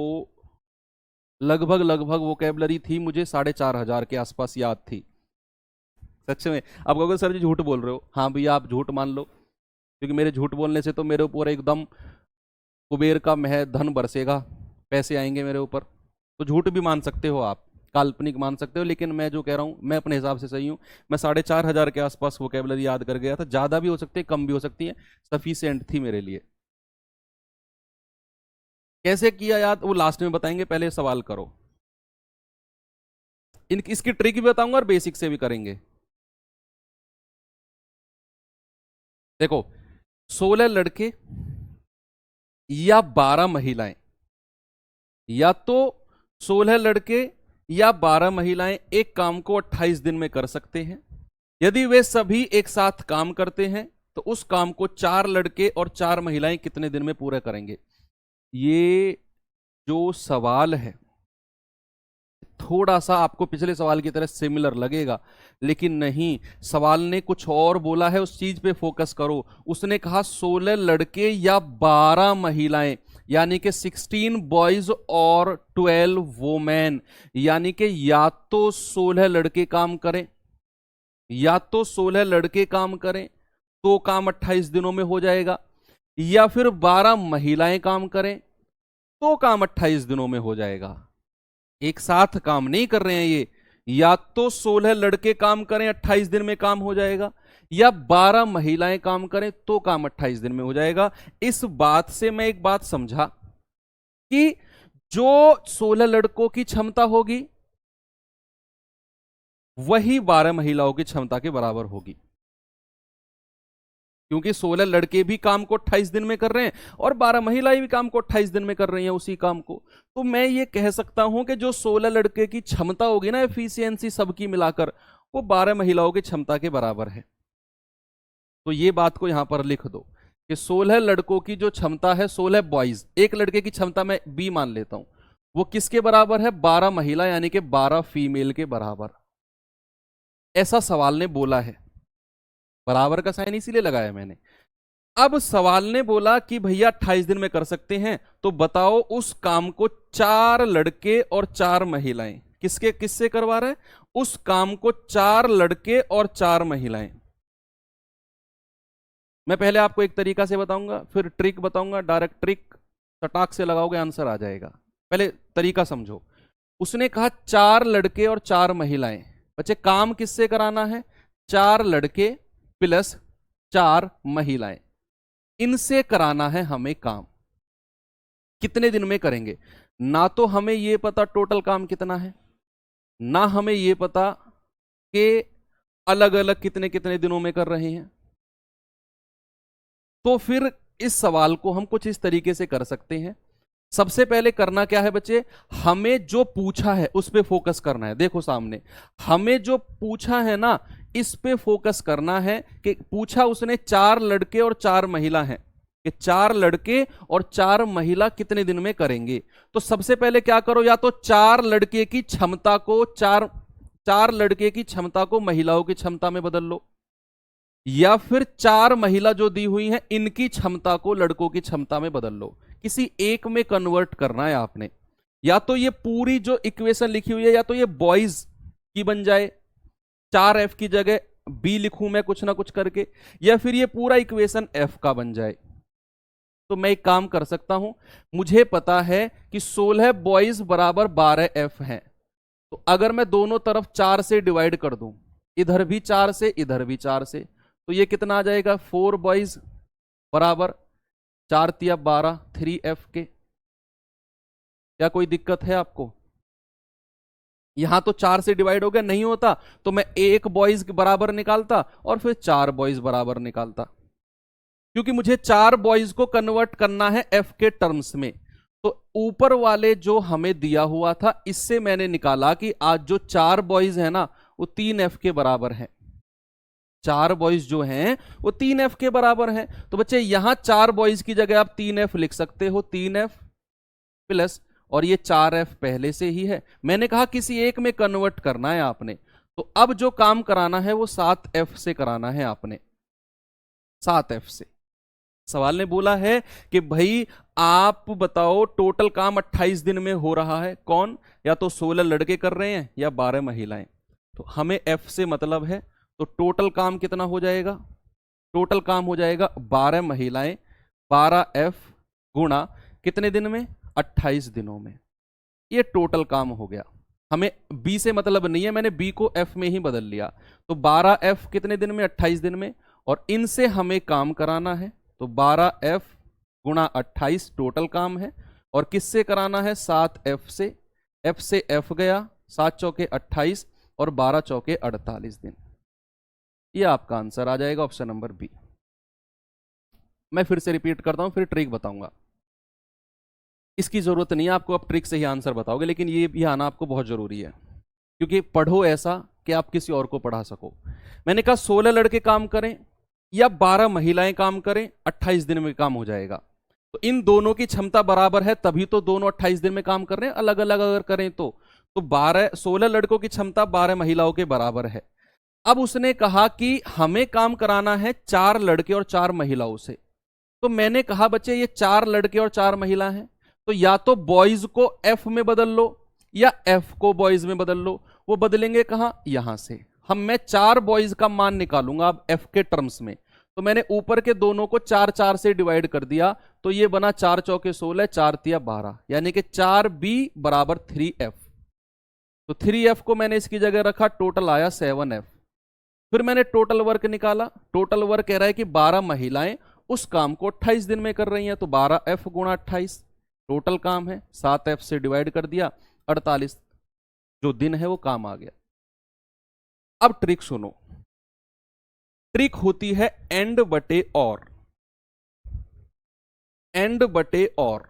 लगभग वोकैबुलरी थी मुझे 4500 के आसपास याद थी। सच में आप कहोगे सर जी झूठ बोल रहे हो। हाँ भैया, आप झूठ मान लो, क्योंकि मेरे झूठ बोलने से तो मेरे ऊपर एकदम कुबेर का मह धन बरसेगा, पैसे आएंगे मेरे ऊपर। तो झूठ भी मान सकते हो आप, काल्पनिक मान सकते हो, लेकिन मैं जो कह रहा हूँ मैं अपने हिसाब से सही हूँ। मैं 4500 के आसपास वोकैबुलरी याद कर गया था। ज़्यादा भी हो सकती है, कम भी हो सकती है, सफिशिएंट थी मेरे लिए। कैसे किया याद वो लास्ट में बताएंगे, पहले सवाल करो। इसकी ट्रिक भी बताऊंगा और बेसिक से भी करेंगे। देखो, 16 लड़के या 12 महिलाएं, या तो 16 लड़के या 12 महिलाएं एक काम को 28 दिन में कर सकते हैं। यदि वे सभी एक साथ काम करते हैं तो उस काम को 4 लड़के और 4 महिलाएं कितने दिन में पूरा करेंगे? ये जो सवाल है थोड़ा सा आपको पिछले सवाल की तरह सिमिलर लगेगा, लेकिन नहीं, सवाल ने कुछ और बोला है, उस चीज पे फोकस करो। उसने कहा 16 लड़के या 12 महिलाएं, यानी कि 16 बॉयज और 12 वोमेन, यानी कि या तो 16 लड़के काम करें, या तो 16 लड़के काम करें तो काम 28 दिनों में हो जाएगा, या फिर 12 महिलाएं काम करें तो काम 28 दिनों में हो जाएगा। एक साथ काम नहीं कर रहे हैं ये, या तो 16 लड़के काम करें 28 दिन में काम हो जाएगा, या 12 महिलाएं काम करें तो काम 28 दिन में हो जाएगा। इस बात से मैं एक बात समझा कि जो 16 लड़कों की क्षमता होगी वही 12 महिलाओं की क्षमता के बराबर होगी, क्योंकि 16 लड़के भी काम को 28 दिन में कर रहे हैं और 12 महिलाएं भी काम को 28 दिन में कर रही हैं उसी काम को। तो मैं ये कह सकता हूं कि जो 16 लड़के की क्षमता होगी ना, एफिशिएंसी सबकी मिलाकर, वो 12 महिलाओं की क्षमता के बराबर है। तो ये बात को यहां पर लिख दो कि 16 लड़कों की जो क्षमता है, 16 बॉयज, एक लड़के की क्षमता मैं बी मान लेता हूं, वो किसके बराबर है? 12 महिला यानी कि 12 फीमेल के बराबर। ऐसा सवाल ने बोला है, बराबर का साइन इसीलिए लगाया मैंने। अब सवाल ने बोला कि भैया 28 दिन में कर सकते हैं, तो बताओ उस काम को 4 लड़के और 4 महिलाएं किससे करवा रहे हैं? उस काम को 4 लड़के और 4 महिलाएं। मैं पहले आपको एक तरीका से बताऊंगा, फिर ट्रिक बताऊंगा, डायरेक्ट ट्रिक सटाक से लगाओगे आंसर आ जाएगा। पहले तरीका समझो। उसने कहा 4 लड़के और 4 महिलाएं। बच्चे काम किससे कराना है? 4 लड़के प्लस 4 महिलाएं, इनसे कराना है हमें काम। कितने दिन में करेंगे? ना तो हमें यह पता टोटल काम कितना है, ना हमें यह पता कि अलग अलग कितने कितने दिनों में कर रहे हैं। तो फिर इस सवाल को हम कुछ इस तरीके से कर सकते हैं। सबसे पहले करना क्या है बच्चे? हमें जो पूछा है उस पे फोकस करना है। देखो सामने हमें जो पूछा है ना, इस पे फोकस करना है कि पूछा उसने 4 लड़के और 4 महिला हैं, कि 4 लड़के और 4 महिला कितने दिन में करेंगे। तो सबसे पहले क्या करो, या तो 4 लड़के की क्षमता को 4 लड़के की क्षमता को महिलाओं की क्षमता में बदल लो, या फिर 4 महिला जो दी हुई हैं इनकी क्षमता को लड़कों की क्षमता में बदल लो। किसी एक में कन्वर्ट करना है आपने। या तो ये पूरी जो इक्वेशन लिखी हुई है, या तो ये बॉयज की बन जाए, 4F की जगह B लिखूं मैं कुछ ना कुछ करके, या फिर ये पूरा इक्वेशन F का बन जाए। तो मैं एक काम कर सकता हूं, मुझे पता है कि 16 बॉयज बराबर 12F है। तो अगर मैं दोनों तरफ 4 से डिवाइड कर दूं, इधर भी 4 से इधर भी 4 से, तो ये कितना आ जाएगा? 4 बॉयज बराबर 4 तिया 12, 3F के। क्या कोई दिक्कत है आपको? यहां तो 4 से डिवाइड हो गया, नहीं होता तो मैं 1 बॉयज बराबर निकालता और फिर 4 बॉयज बराबर निकालता, क्योंकि मुझे 4 बॉयज को कन्वर्ट करना है F के टर्म्स में। तो ऊपर वाले जो हमें दिया हुआ था, इससे मैंने निकाला कि आज जो 4 बॉयज है ना, वो 3F के बराबर है। 4 बॉयज जो हैं वो 3F के बराबर हैं। तो बच्चे यहां 4 बॉयज की जगह आप 3F लिख सकते हो, 3F प्लस, और ये 4F पहले से ही है। मैंने कहा किसी एक में कन्वर्ट करना है आपने। तो अब जो काम कराना है वो 7F से कराना है आपने, 7F से। सवाल ने बोला है कि भाई आप बताओ टोटल काम 28 दिन में हो रहा है, कौन? या तो 16 लड़के कर रहे हैं या 12 महिलाएं। तो हमें F से मतलब है, तो टोटल काम कितना हो जाएगा? टोटल काम हो जाएगा 12 महिलाएं 12F गुणा कितने दिन में? 28 दिनों में। ये टोटल काम हो गया। हमें B से मतलब नहीं है, मैंने B को F में ही बदल लिया। तो 12F कितने दिन में? 28 दिन में। और इनसे हमें काम कराना है, तो 12F गुणा 28 टोटल काम है। और किससे कराना है? 7F से। F से F गया, 7 चौके 28 और 12 चौके 48 दिन। ये आपका आंसर आ जाएगा, ऑप्शन नंबर बी। मैं फिर से रिपीट करता हूं, फिर ट्रिक बताऊंगा। इसकी जरूरत नहीं है आपको, आप ट्रिक से ही आंसर बताओगे, लेकिन ये भी आना आपको बहुत जरूरी है, क्योंकि पढ़ो ऐसा कि आप किसी और को पढ़ा सको। मैंने कहा 16 लड़के काम करें या 12 महिलाएं काम करें, 28 दिन में काम हो जाएगा। तो इन दोनों की क्षमता बराबर है, तभी तो दोनों 28 दिन में काम कर रहे हैं। अलग अलग अगर करें तो 16 लड़कों की क्षमता 12 महिलाओं के बराबर है। अब उसने कहा कि हमें काम कराना है 4 लड़के और 4 महिलाओं से। तो मैंने कहा बच्चे ये 4 लड़के और 4 महिला हैं, तो या तो बॉयज को F में बदल लो या F को बॉयज में बदल लो। वो बदलेंगे कहां? यहां से। मैं 4 बॉयज का मान निकालूंगा अब F के टर्म्स में। तो मैंने ऊपर के दोनों को 4 से डिवाइड कर दिया, तो ये बना 4 चौके 16, 4 तिया 12, यानी कि 4B बराबर 3F। तो 3F को मैंने इसकी जगह रखा, टोटल आया 7F। फिर मैंने टोटल वर्क निकाला, टोटल वर्क कह रहा है कि 12 महिलाएं उस काम को 28 दिन में कर रही हैं, तो 12F गुणा 28 टोटल काम है, 7F से डिवाइड कर दिया, 48 जो दिन है वो काम आ गया। अब ट्रिक सुनो, ट्रिक होती है एंड बटे और, एंड बटे और।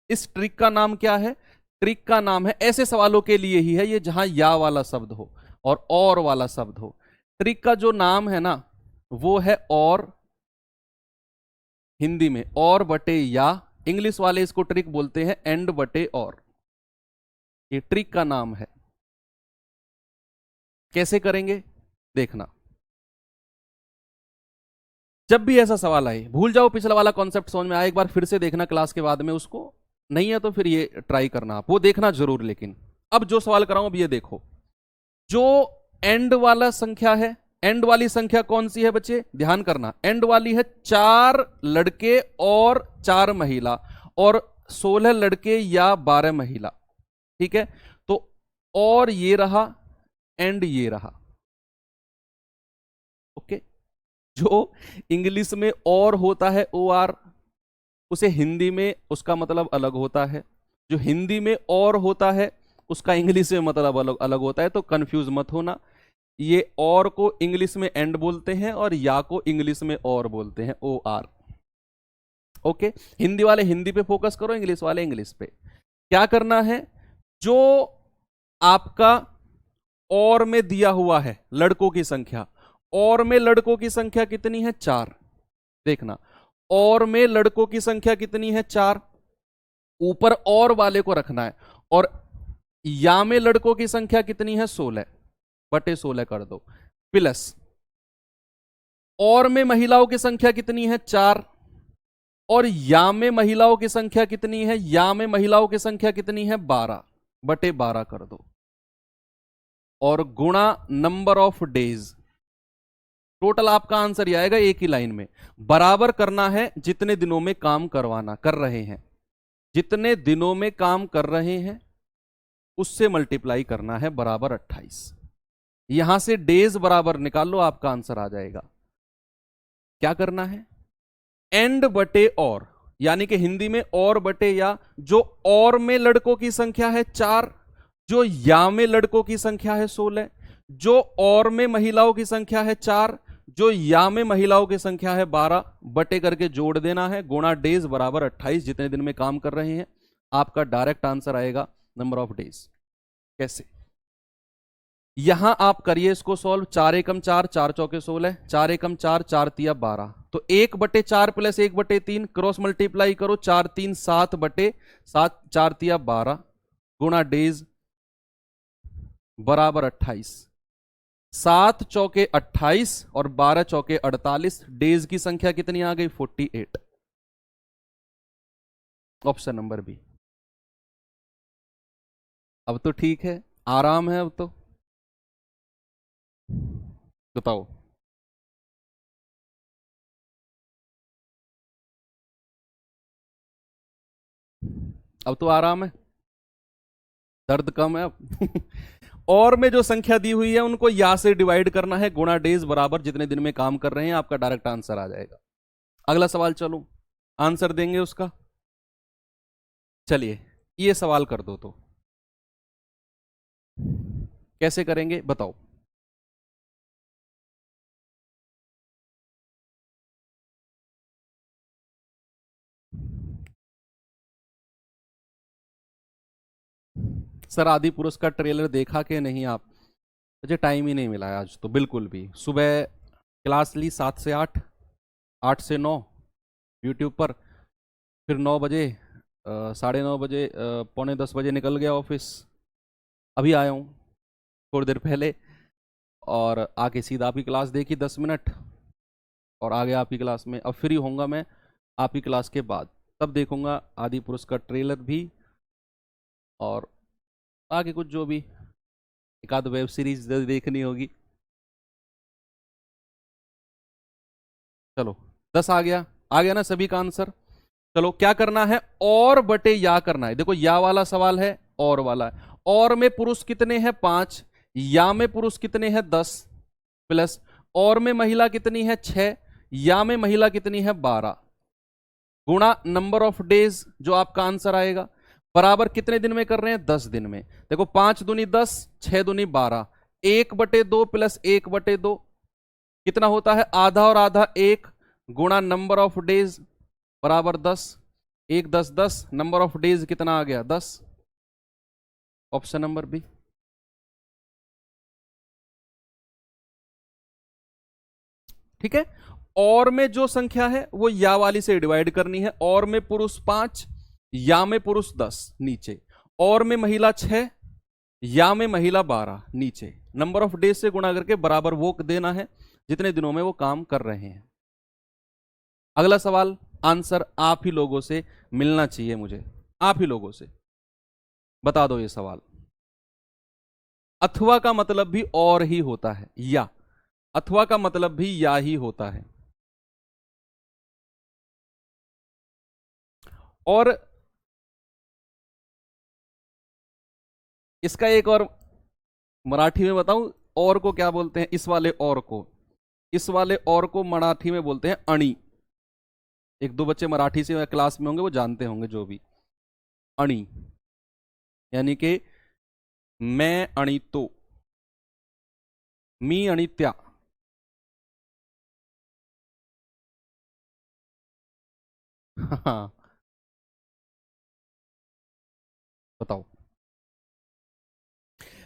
इस ट्रिक का नाम क्या है? ट्रिक का नाम है, ऐसे सवालों के लिए ही है ये जहां या वाला शब्द हो और वाला शब्द हो। ट्रिक का जो नाम है ना वो है और, हिंदी में और बटे या, इंग्लिश वाले इसको ट्रिक बोलते हैं एंड बटे और। ये ट्रिक का नाम है। कैसे करेंगे देखना। जब भी ऐसा सवाल आए, भूल जाओ पिछला वाला कॉन्सेप्ट समझ में आया, एक बार फिर से देखना क्लास के बाद में उसको, नहीं है तो फिर ये ट्राई करना, आप वो देखना जरूर। लेकिन अब जो सवाल कराऊं अब ये देखो, जो एंड वाला संख्या है, एंड वाली संख्या कौन सी है बच्चे, ध्यान करना, एंड वाली है 4 लड़के और 4 महिला, और 16 लड़के या 12 महिला, ठीक है। तो और ये रहा, एंड ये रहा, ओके। जो इंग्लिश में और होता है OR, उसे हिंदी में उसका मतलब अलग होता है। जो हिंदी में और होता है उसका इंग्लिश में मतलब अलग अलग होता है, तो कंफ्यूज मत होना। ये और को इंग्लिश में एंड बोलते हैं और या को इंग्लिश में और बोलते हैं, OR, ओके। हिंदी वाले हिंदी पे फोकस करो, इंग्लिश वाले इंग्लिश पे। क्या करना है, जो आपका और में दिया हुआ है लड़कों की संख्या, और में लड़कों की संख्या कितनी है, 4। देखना, और में लड़कों की संख्या कितनी है, 4। ऊपर और वाले को रखना है, और या में लड़कों की संख्या कितनी है, 16 बटे 16 कर दो, प्लस और में महिलाओं की संख्या कितनी है, 4, और या में महिलाओं की संख्या कितनी है, या में महिलाओं की संख्या कितनी है, 12 बटे 12 कर दो, और गुणा नंबर ऑफ डेज। टोटल आपका आंसर ये आएगा एक ही लाइन में। बराबर करना है जितने दिनों में काम करवाना कर रहे हैं, जितने दिनों में काम कर रहे हैं उससे मल्टीप्लाई करना है, बराबर 28। यहां से डेज बराबर निकाल लो, आपका आंसर आ जाएगा। क्या करना है, एंड बटे और, यानी कि हिंदी में और बटे या। जो और में लड़कों की संख्या है 4, जो या में लड़कों की संख्या है 16, जो और में महिलाओं की संख्या है 4, जो या में महिलाओं की संख्या है 12, बटे करके जोड़ देना है, गुणा डेज बराबर 28, जितने दिन में काम कर रहे हैं। आपका डायरेक्ट आंसर आएगा नंबर ऑफ डेज। कैसे, यहां आप करिए इसको सॉल्व। 4 एकम 4, 4 चौके 16, 4 एकम 4, 4 तिया 12, तो 1 बटे 4 प्लस 1 बटे 3 क्रॉस मल्टीप्लाई करो, 4 3 7 बटे 7, 4 तिया 12 गुणा डेज बराबर 28। 7 चौके 28 और 12 चौके 48, डेज की संख्या कितनी आ गई, 48। Option number B. अब तो ठीक है, आराम है अब तो। बताओ, अब तो आराम है, दर्द कम है अब। और में जो संख्या दी हुई है उनको या से डिवाइड करना है, गुणा डेज बराबर जितने दिन में काम कर रहे हैं, आपका डायरेक्ट आंसर आ जाएगा। अगला सवाल चलो, आंसर देंगे उसका। चलिए ये सवाल कर दो, तो कैसे करेंगे बताओ। सर आदि पुरुष का ट्रेलर देखा कि नहीं आप? मुझे टाइम ही नहीं मिला है आज तो बिल्कुल भी। सुबह क्लास ली 7 से 8, 8 से 9 यूट्यूब पर, फिर 9 बजे 9:30 बजे पौने 10 बजे निकल गया ऑफिस। अभी आया हूँ थोड़ी देर पहले, और आके सीधा आपकी क्लास देखी 10 मिनट और आ गया आपकी क्लास में। अब फ्री होऊंगा मैं आपकी क्लास के बाद, तब देखूंगा आदि पुरुष का ट्रेलर भी, और आगे कुछ जो भी एक आध वेब सीरीज देखनी होगी। चलो 10 आ गया ना सभी का आंसर। चलो क्या करना है, और बटे या करना है। देखो या वाला सवाल है, और वाला है, और में पुरुष कितने हैं 5, या में पुरुष कितने हैं 10, प्लस और में महिला कितनी है 6, या में महिला कितनी है 12, गुणा नंबर ऑफ डेज जो आपका आंसर आएगा, बराबर कितने दिन में कर रहे हैं 10 दिन में। देखो 5 दूनी 10, 6 दूनी 12, 1/2 प्लस 1/2 कितना होता है आधा और आधा 1, गुणा नंबर ऑफ डेज बराबर 10, 1 10 10, नंबर ऑफ डेज कितना आ गया 10, ऑप्शन नंबर बी। ठीक है, और में जो संख्या है वो या वाली से डिवाइड करनी है, और में पुरुष 5, या में पुरुष 10 नीचे, और में महिला 6, या में महिला 12 नीचे, नंबर ऑफ डेज से गुणा करके बराबर वो देना है जितने दिनों में वो काम कर रहे हैं। अगला सवाल, आंसर आप ही लोगों से मिलना चाहिए मुझे, आप ही लोगों से बता दो ये सवाल। अथवा का मतलब भी और ही होता है, या अथवा का मतलब भी या ही होता है। और इसका एक और मराठी में बताऊं, और को क्या बोलते हैं, इस वाले और को, इस वाले और को मराठी में बोलते हैं अणी। एक दो बच्चे मराठी से क्लास में होंगे, वो जानते होंगे जो भी, अणी यानी कि मैं अणितो, मी अणित्या। हाँ बताओ,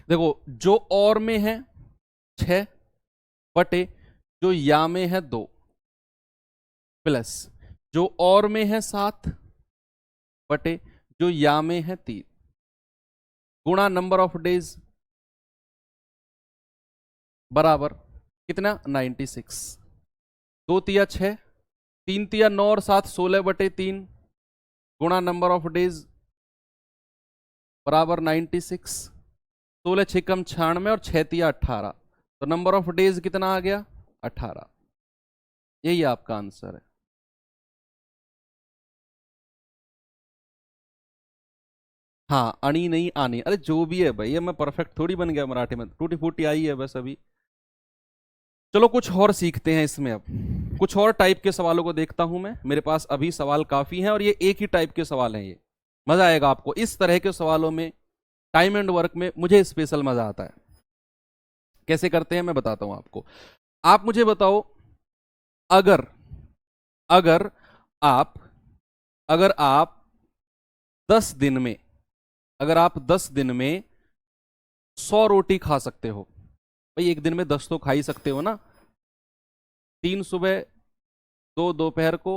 देखो जो और में है 6 बटे जो या में है 2, प्लस जो और में है 7 बटे जो या में है 3, गुणा नंबर ऑफ डेज बराबर कितना 96, 2 तिया 6, 3 तिया 9 और 7 16 बटे 3, गुणा नंबर ऑफ डेज बराबर 96, 16 6 96 और 6 तिया 18, तो नंबर ऑफ डेज कितना आ गया 18। यही आपका आंसर है। हाँ अणी नहीं आनी, अरे जो भी है भाई, ये मैं परफेक्ट थोड़ी बन गया मराठी में, टूटी फूटी आई है बस अभी। चलो कुछ और सीखते हैं इसमें, अब कुछ और टाइप के सवालों को देखता हूं मैं, मेरे पास अभी सवाल काफी हैं और ये एक ही टाइप के सवाल हैं, ये मजा आएगा आपको इस तरह के सवालों में। टाइम एंड वर्क में मुझे स्पेशल मजा आता है। कैसे करते हैं मैं बताता हूं आपको। आप मुझे बताओ, अगर अगर आप अगर आप 10 दिन में, अगर आप 10 दिन में 100 रोटी खा सकते हो, भाई एक दिन में 10 तो खा ही सकते हो ना, 3 सुबह, 2 दोपहर को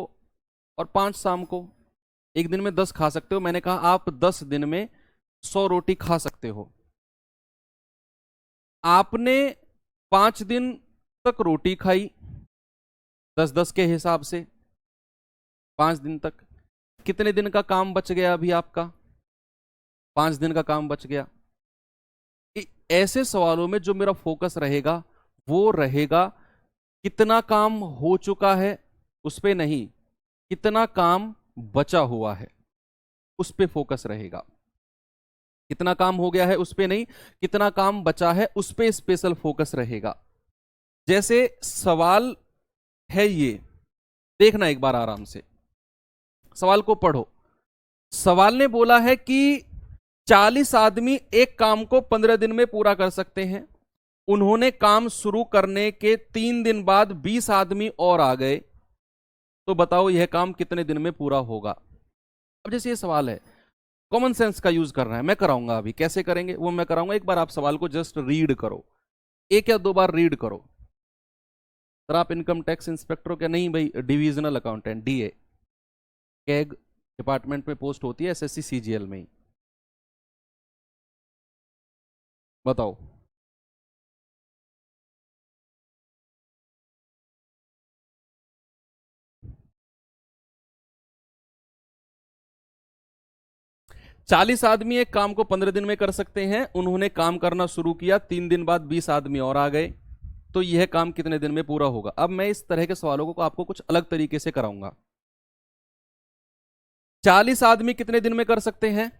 और 5 शाम को, एक दिन में 10 खा सकते हो। मैंने कहा आप 10 दिन में 100 रोटी खा सकते हो। आपने 5 दिन तक रोटी खाई 10-10 के हिसाब से, 5 दिन तक, कितने दिन का काम बच गया अभी आपका, 5 दिन का काम बच गया। ऐसे सवालों में जो मेरा फोकस रहेगा वो रहेगा कितना काम हो चुका है उस पे नहीं, कितना काम बचा हुआ है उस पे फोकस रहेगा। कितना काम हो गया है उस पे नहीं, कितना काम बचा है उस पे स्पेशल फोकस रहेगा। जैसे सवाल है ये, देखना एक बार आराम से, सवाल को पढ़ो। सवाल ने बोला है कि 40 आदमी एक काम को 15 दिन में पूरा कर सकते हैं। उन्होंने काम शुरू करने के 3 दिन बाद 20 आदमी और आ गए, तो बताओ यह काम कितने दिन में पूरा होगा। अब जैसे ये सवाल है, कॉमन सेंस का यूज करना है, मैं कराऊंगा अभी, कैसे करेंगे वो मैं कराऊंगा। एक बार आप सवाल को जस्ट रीड करो, 1 या 2 बार रीड करो। सर आप इनकम टैक्स इंस्पेक्टर हो क्या? नहीं भाई, divisional accountant, DA, CAG department में पोस्ट होती है, एसएससी सीजीएल में ही। बताओ, चालीस आदमी एक काम को 15 दिन में कर सकते हैं। उन्होंने काम करना शुरू किया, 3 दिन बाद 20 आदमी और आ गए, तो यह काम कितने दिन में पूरा होगा। अब मैं इस तरह के सवालों को आपको कुछ अलग तरीके से कराऊंगा। 40 आदमी कितने दिन में कर सकते हैं?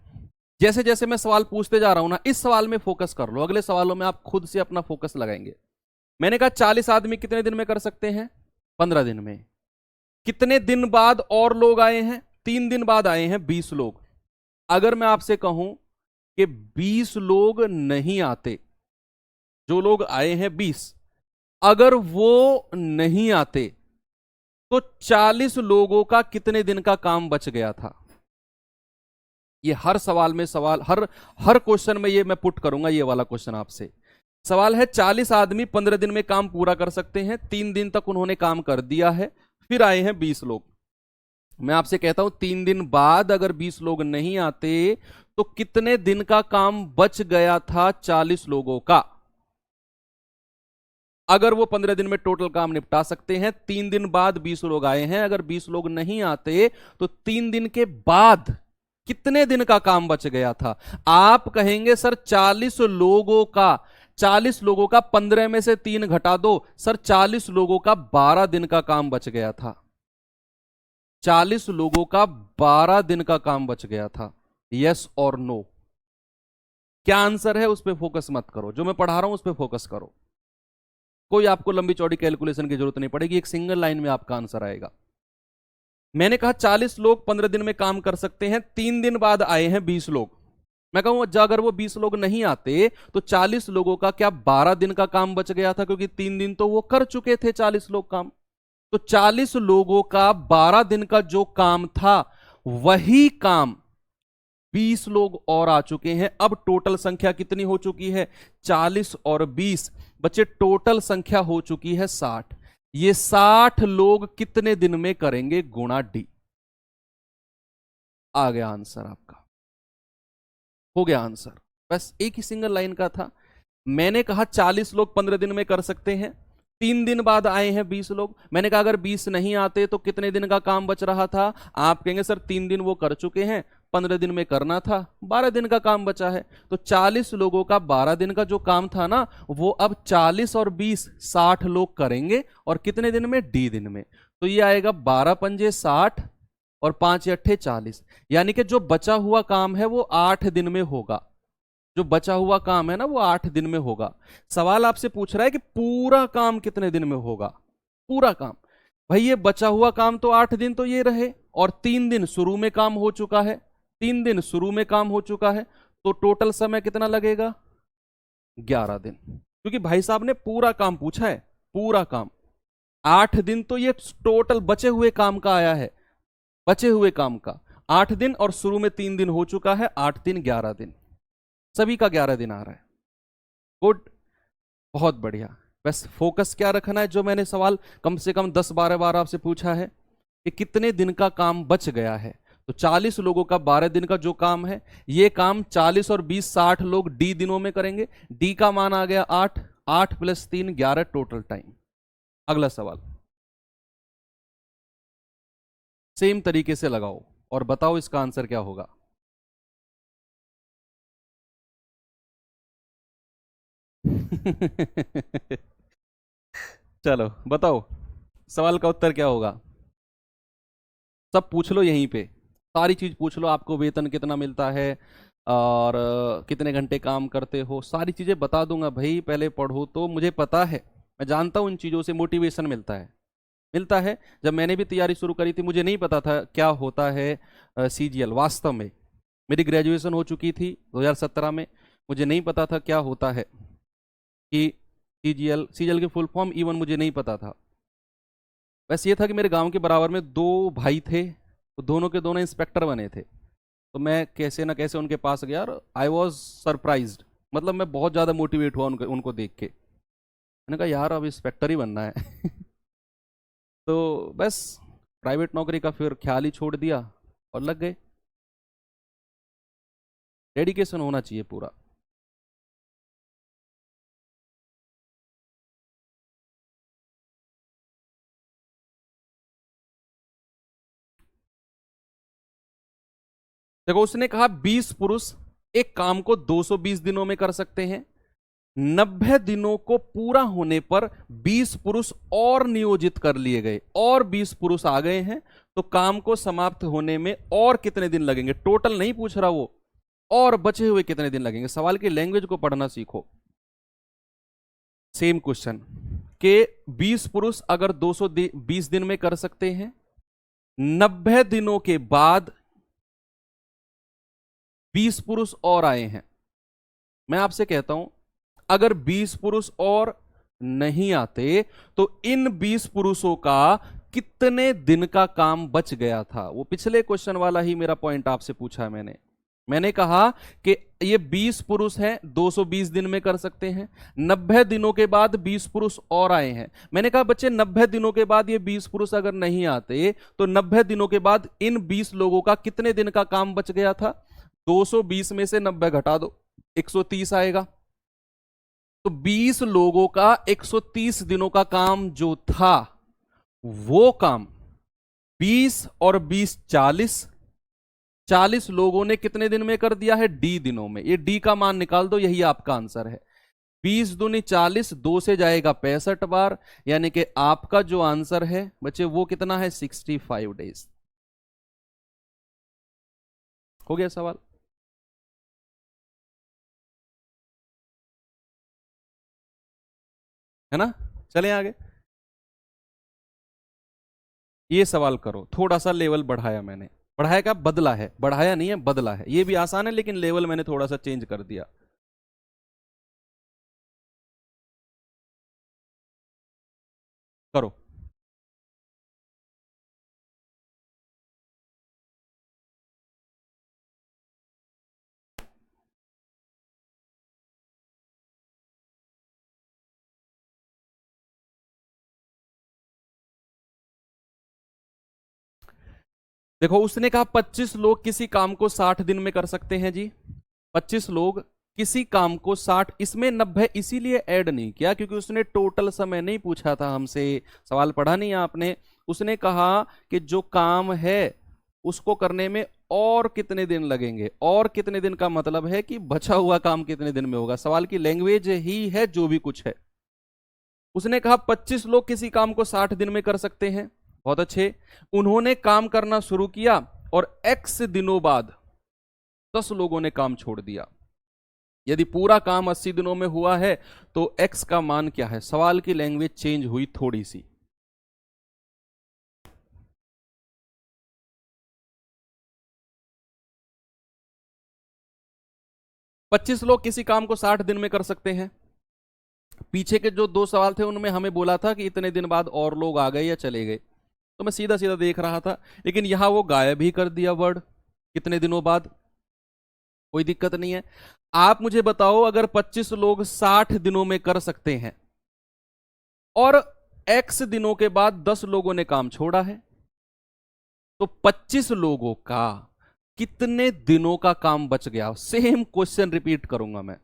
जैसे जैसे मैं सवाल पूछते जा रहा हूं ना, इस सवाल में फोकस कर लो, अगले सवालों में आप खुद से अपना फोकस लगाएंगे। मैंने कहा 40 आदमी कितने दिन में कर सकते हैं? 15 दिन में। कितने दिन बाद और लोग आए हैं? 3 दिन बाद आए हैं 20 लोग। अगर मैं आपसे कहूं कि 20 लोग नहीं आते, जो लोग आए हैं 20, अगर वो नहीं आते तो 40 लोगों का कितने दिन का काम बच गया था? ये हर सवाल में सवाल, हर हर क्वेश्चन में ये मैं पुट करूंगा, ये वाला क्वेश्चन आपसे। सवाल है 40 आदमी 15 दिन में काम पूरा कर सकते हैं, 3 दिन तक उन्होंने काम कर दिया है, फिर आए हैं 20 लोग। मैं आपसे कहता हूं 3 दिन बाद अगर 20 लोग नहीं आते तो कितने दिन का काम बच गया था 40 लोगों का? अगर वो 15 दिन में टोटल काम निपटा सकते हैं, 3 दिन बाद 20 लोग आए हैं, अगर 20 लोग नहीं आते तो 3 दिन के बाद कितने दिन का काम बच गया था? आप कहेंगे सर 40 लोगों का, 40 लोगों का 15 में से 3 घटा दो, सर 40 लोगों का 12 दिन का काम बच गया था। 40 लोगों का 12 दिन का काम बच गया था। यस और नो? क्या आंसर है उस पर फोकस मत करो, जो मैं पढ़ा रहा हूं उस पर फोकस करो। कोई आपको लंबी चौड़ी कैलकुलेशन की जरूरत नहीं पड़ेगी, एक सिंगल लाइन में आपका आंसर आएगा। मैंने कहा 40 लोग 15 दिन में काम कर सकते हैं, 3 दिन बाद आए हैं 20 लोग। मैं कहूं अगर वो 20 लोग नहीं आते तो 40 लोगों का क्या 12 दिन का काम बच गया था? क्योंकि 3 दिन तो वो कर चुके थे 40 लोग काम। तो 40 लोगों का 12 दिन का जो काम था, वही काम 20 लोग और आ चुके हैं। अब टोटल संख्या कितनी हो चुकी है? 40 और 20 बच्चे, टोटल संख्या हो चुकी है 60। ये 60 लोग कितने दिन में करेंगे? गुणा डी। आ गया आंसर आपका, हो गया आंसर। बस एक ही सिंगल लाइन का था। मैंने कहा 40 लोग 15 दिन में कर सकते हैं, 3 दिन बाद आए हैं 20 लोग। मैंने कहा अगर 20 नहीं आते तो कितने दिन का काम बच रहा था? आप कहेंगे सर 3 दिन वो कर चुके हैं, 15 दिन में करना था, 12 दिन का काम बचा है। तो 40 लोगों का 12 दिन का जो काम था ना, वो अब 40 और 20 60 लोग करेंगे, और कितने दिन में? डी दिन में। तो ये आएगा 12 पंजे 60 और 5 अट्ठे 40, यानी कि जो बचा हुआ काम है वो 8 दिन में होगा। जो बचा हुआ काम है ना वो 8 दिन में होगा। सवाल आपसे पूछ रहा है कि पूरा काम कितने दिन में होगा? पूरा काम, भाई ये बचा हुआ काम तो 8 दिन तो ये रहे, और 3 दिन शुरू में काम हो चुका है, 3 दिन शुरू में काम हो चुका है, तो टोटल समय कितना लगेगा? 11 दिन। क्योंकि भाई साहब ने पूरा काम पूछा है, पूरा काम। 8 दिन तो ये टोटल बचे हुए काम का आया है, बचे हुए काम का 8 दिन, और शुरू में 3 दिन हो चुका है, 8 दिन 11 दिन, सभी का 11 दिन आ रहा है। गुड, बहुत बढ़िया। बस फोकस क्या रखना है, जो मैंने सवाल कम से कम 10-12 बार आपसे पूछा है कि कितने दिन का काम बच गया है। तो 40 लोगों का 12 दिन का जो काम है, ये काम 40 और 20 60 लोग डी दिनों में करेंगे। डी का मान आ गया 8, 8 + 3 11 टोटल टाइम। अगला सवाल सेम तरीके से लगाओ और बताओ इसका आंसर क्या होगा। चलो बताओ सवाल का उत्तर क्या होगा। सब पूछ लो यहीं पे, सारी चीज पूछ लो, आपको वेतन कितना मिलता है और कितने घंटे काम करते हो, सारी चीजें बता दूंगा भाई। पहले पढ़ो तो, मुझे पता है, मैं जानता हूं इन चीजों से मोटिवेशन मिलता है, मिलता है। जब मैंने भी तैयारी शुरू करी थी मुझे नहीं पता था क्या होता है सीजीएल। वास्तव में मेरी ग्रेजुएशन हो चुकी थी 2017 में, मुझे नहीं पता था क्या होता है कि सीजीएल, सीजीएल की फुल फॉर्म इवन मुझे नहीं पता था। बस ये था कि मेरे गांव के बराबर में 2 भाई थे, तो दोनों के दोनों इंस्पेक्टर बने थे। तो मैं कैसे ना कैसे उनके पास गया और आई वॉज सरप्राइज्ड, मतलब मैं बहुत ज़्यादा मोटिवेट हुआ उनको देख के। मैंने कहा यार अब इंस्पेक्टर ही बनना है। तो बस प्राइवेट नौकरी का फिर ख्याल ही छोड़ दिया और लग गए। डेडिकेशन होना चाहिए पूरा। देखो उसने कहा 20 पुरुष एक काम को 220 दिनों में कर सकते हैं, 90 दिनों को पूरा होने पर 20 पुरुष और नियोजित कर लिए गए, और 20 पुरुष आ गए हैं, तो काम को समाप्त होने में और कितने दिन लगेंगे? टोटल नहीं पूछ रहा वो, और बचे हुए कितने दिन लगेंगे। सवाल की लैंग्वेज को पढ़ना सीखो। सेम क्वेश्चन के 20 पुरुष अगर 220 दिन में कर सकते हैं, 90 दिनों के बाद 20 पुरुष और आए हैं। मैं आपसे कहता हूं अगर 20 पुरुष और नहीं आते तो इन 20 पुरुषों का कितने दिन का काम बच गया था। वो पिछले क्वेश्चन वाला ही मेरा पॉइंट आपसे पूछा है मैंने कहा कि ये 20 पुरुष हैं, 220 दिन में कर सकते हैं, 90 दिनों के बाद 20 पुरुष और आए हैं। मैंने कहा बच्चे 90 दिनों के बाद ये 20 पुरुष अगर नहीं आते तो 90 दिनों के बाद इन 20 लोगों का कितने दिन का काम बच गया था। 220 में से 90 घटा दो, 130 आएगा। तो 20 लोगों का 130 दिनों का काम जो था, वो काम 20 और 20 40 लोगों ने कितने दिन में कर दिया है, डी दिनों में। ये डी का मान निकाल दो, यही आपका आंसर है। 20 दूनी 40, 2 से जाएगा 65 बार, यानी कि आपका जो आंसर है बच्चे वो कितना है, 65 डेज। हो गया सवाल। है ना, चलें आगे। ये सवाल करो, थोड़ा सा लेवल बढ़ाया मैंने, बढ़ाया का बदला है, बढ़ाया नहीं है बदला है। ये भी आसान है लेकिन लेवल मैंने थोड़ा सा चेंज कर दिया। करो। देखो उसने कहा 25 लोग किसी काम को 60 दिन में कर सकते हैं जी। 25 लोग किसी काम को 60, इसमें 90 इसीलिए ऐड नहीं किया क्योंकि उसने टोटल समय नहीं पूछा था हमसे, सवाल पढ़ा नहीं आपने। उसने कहा कि जो काम है उसको करने में और कितने दिन लगेंगे, और कितने दिन का मतलब है कि बचा हुआ काम कितने दिन में होगा। सवाल की लैंग्वेज ही है जो भी कुछ है। उसने कहा 25 लोग किसी काम को 60 दिन में कर सकते हैं, बहुत अच्छे। उन्होंने काम करना शुरू किया और x दिनों बाद 10 लोगों ने काम छोड़ दिया। यदि पूरा काम 80 दिनों में हुआ है तो x का मान क्या है। सवाल की लैंग्वेज चेंज हुई थोड़ी सी। पच्चीस लोग किसी काम को 60 दिन में कर सकते हैं। पीछे के जो 2 सवाल थे उनमें हमें बोला था कि इतने दिन बाद और लोग आ गए या चले गए, तो मैं सीधा सीधा देख रहा था, लेकिन यहां वो गायब ही कर दिया वर्ड कितने दिनों बाद। कोई दिक्कत नहीं है। आप मुझे बताओ अगर 25 लोग 60 दिनों में कर सकते हैं और x दिनों के बाद 10 लोगों ने काम छोड़ा है, तो 25 लोगों का कितने दिनों का काम बच गया। सेम क्वेश्चन रिपीट करूंगा मैं।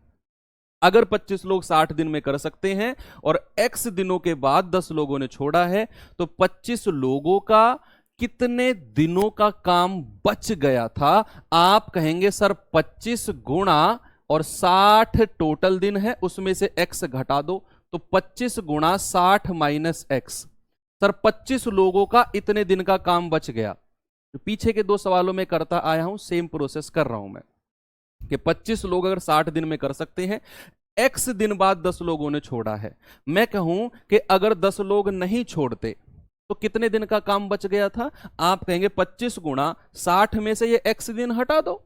अगर 25 लोग 60 दिन में कर सकते हैं और x दिनों के बाद 10 लोगों ने छोड़ा है, तो 25 लोगों का कितने दिनों का काम बच गया था। आप कहेंगे सर 25 गुणा और 60 टोटल दिन है, उसमें से x घटा दो, तो 25 गुणा 60 माइनस x। सर 25 लोगों का इतने दिन का काम बच गया। तो पीछे के 2 सवालों में करता आया हूं, सेम प्रोसेस कर रहा हूं मैं कि 25 लोग अगर 60 दिन में कर सकते हैं, x दिन बाद 10 लोगों ने छोड़ा है। मैं कहूं कि अगर 10 लोग नहीं छोड़ते तो कितने दिन का काम बच गया था। आप कहेंगे 25 गुणा 60 में से ये x दिन हटा दो,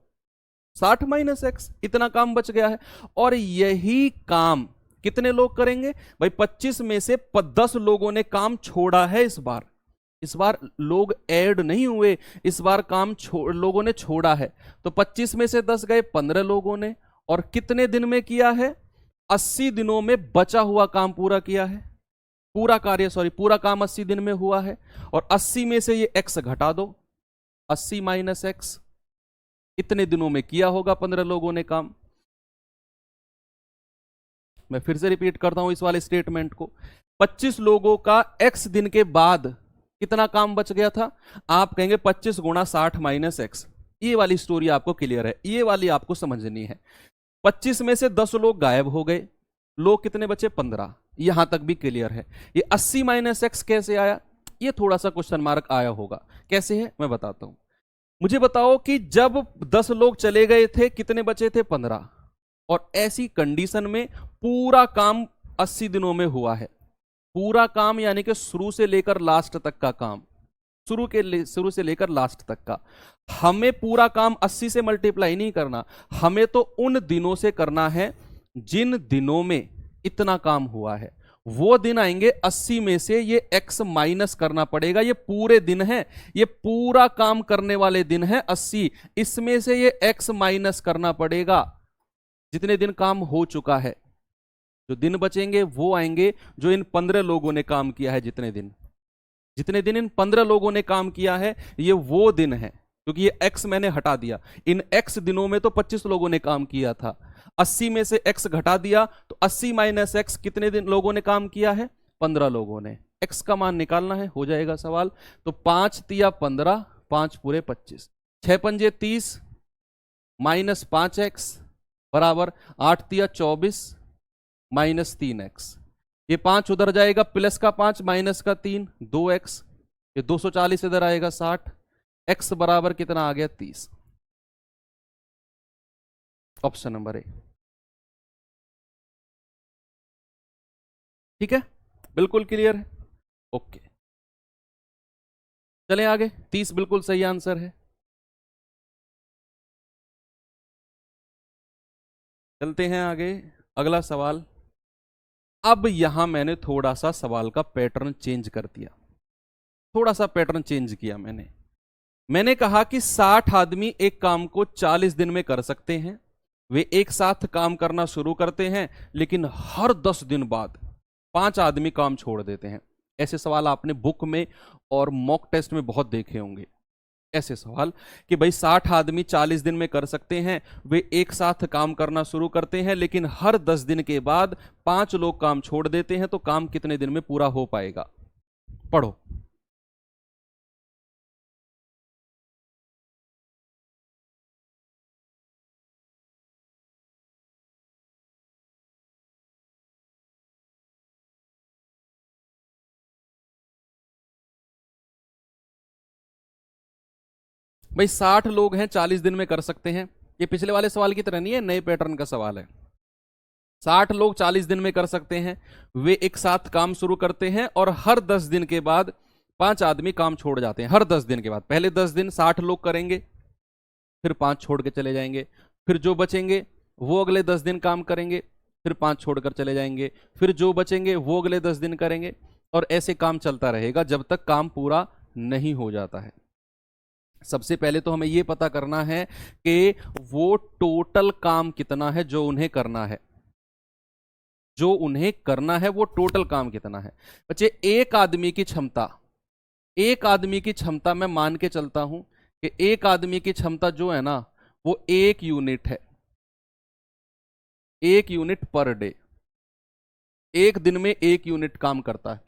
60 माइनस x, इतना काम बच गया है। और यही काम कितने लोग करेंगे भाई, 25 में से 10 लोगों ने काम छोड़ा है। इस बार लोग ऐड नहीं हुए, इस बार काम लोगों ने छोड़ा है। तो 25 में से 10 गए, 15 लोगों ने, और कितने दिन में किया है, 80 दिनों में बचा हुआ काम पूरा किया है। पूरा काम 80 दिन में हुआ है, और 80 में से ये x घटा दो, 80 माइनस x, इतने दिनों में किया होगा 15 लोगों ने काम। मैं फिर से रिपीट करता हूं इस वाले स्टेटमेंट को। 25 लोगों का x दिन के बाद कितना काम बच गया था। आप कहेंगे 25 गुणा 60 माइनस x। ये वाली स्टोरी आपको क्लियर है, ये वाली आपको समझनी है। 25 में से 10 लोग गायब हो गए, लोग कितने बचे, 15। यहां तक भी क्लियर है। ये 80 माइनस एक्स कैसे आया, ये थोड़ा सा क्वेश्चन मार्क आया होगा। कैसे है मैं बताता हूं। मुझे बताओ कि जब 10 लोग चले गए थे कितने बचे थे? 15। और ऐसी कंडीशन में पूरा काम 80 दिनों में हुआ है। पूरा काम यानी कि शुरू से लेकर लास्ट तक का काम, शुरू से लेकर लास्ट तक का। हमें पूरा काम 80 से मल्टीप्लाई नहीं करना, हमें तो उन दिनों से करना है जिन दिनों में इतना काम हुआ है। वो दिन आएंगे 80 में से ये x माइनस करना पड़ेगा। ये पूरे दिन है, ये पूरा काम करने वाले दिन है 80, इसमें से ये x माइनस करना पड़ेगा जितने दिन काम हो चुका है। जो दिन बचेंगे वो आएंगे जो इन 15 लोगों ने काम किया है। जितने दिन इन 15 लोगों ने काम किया है ये वो दिन है, क्योंकि ये x मैंने हटा दिया। इन x दिनों में तो 25 लोगों ने काम किया था, 80 में से x घटा दिया तो 80 माइनस x कितने दिन लोगों ने काम किया है? 15 लोगों ने। x का मान निकालना है, हो जाएगा सवाल। तो 5 तिया 15, 5 पूरे 25, 6 पंजे 30 माइनस 5x बराबर 8 तिया 24 माइनस 3x। ये 5 उधर जाएगा, प्लस का 5 माइनस का 3, 2x। ये 240 इधर आएगा 60, x बराबर कितना आ गया? 30। Option number A. ठीक है, बिल्कुल क्लियर है। ओके, चलें आगे। 30 बिल्कुल सही आंसर है। चलते हैं आगे, अगला सवाल। अब यहां मैंने थोड़ा सा सवाल का पैटर्न चेंज कर दिया, थोड़ा सा पैटर्न चेंज किया मैंने कहा कि 60 आदमी एक काम को 40 दिन में कर सकते हैं। वे एक साथ काम करना शुरू करते हैं, लेकिन हर 10 दिन बाद 5 आदमी काम छोड़ देते हैं। ऐसे सवाल आपने बुक में और मॉक टेस्ट में बहुत देखे होंगे। ऐसे सवाल कि भाई 60 आदमी 40 दिन में कर सकते हैं, वे एक साथ काम करना शुरू करते हैं, लेकिन हर 10 दिन के बाद 5 लोग काम छोड़ देते हैं, तो काम कितने दिन में पूरा हो पाएगा? पढ़ो। भाई 60 लोग हैं, 40 दिन में कर सकते हैं। ये पिछले वाले सवाल की तरह नहीं है, नए पैटर्न का सवाल है। 60 लोग 40 दिन में कर सकते हैं, वे एक साथ काम शुरू करते हैं, और हर 10 दिन के बाद 5 आदमी काम छोड़ जाते हैं। हर 10 दिन के बाद, पहले 10 दिन 60 लोग करेंगे, फिर 5 छोड़ के चले जाएंगे, फिर जो बचेंगे वो अगले 10 दिन काम करेंगे, फिर 5 छोड़कर चले जाएंगे, फिर जो बचेंगे वो अगले 10 दिन करेंगे, और ऐसे काम चलता रहेगा जब तक काम पूरा नहीं हो जाता है। सबसे पहले तो हमें यह पता करना है कि वो टोटल काम कितना है जो उन्हें करना है। जो उन्हें करना है वो टोटल काम कितना है। बच्चे, एक आदमी की क्षमता मैं मान के चलता हूं कि एक आदमी की क्षमता जो है ना वो 1 यूनिट है, 1 यूनिट पर डे। एक दिन में 1 यूनिट काम करता है।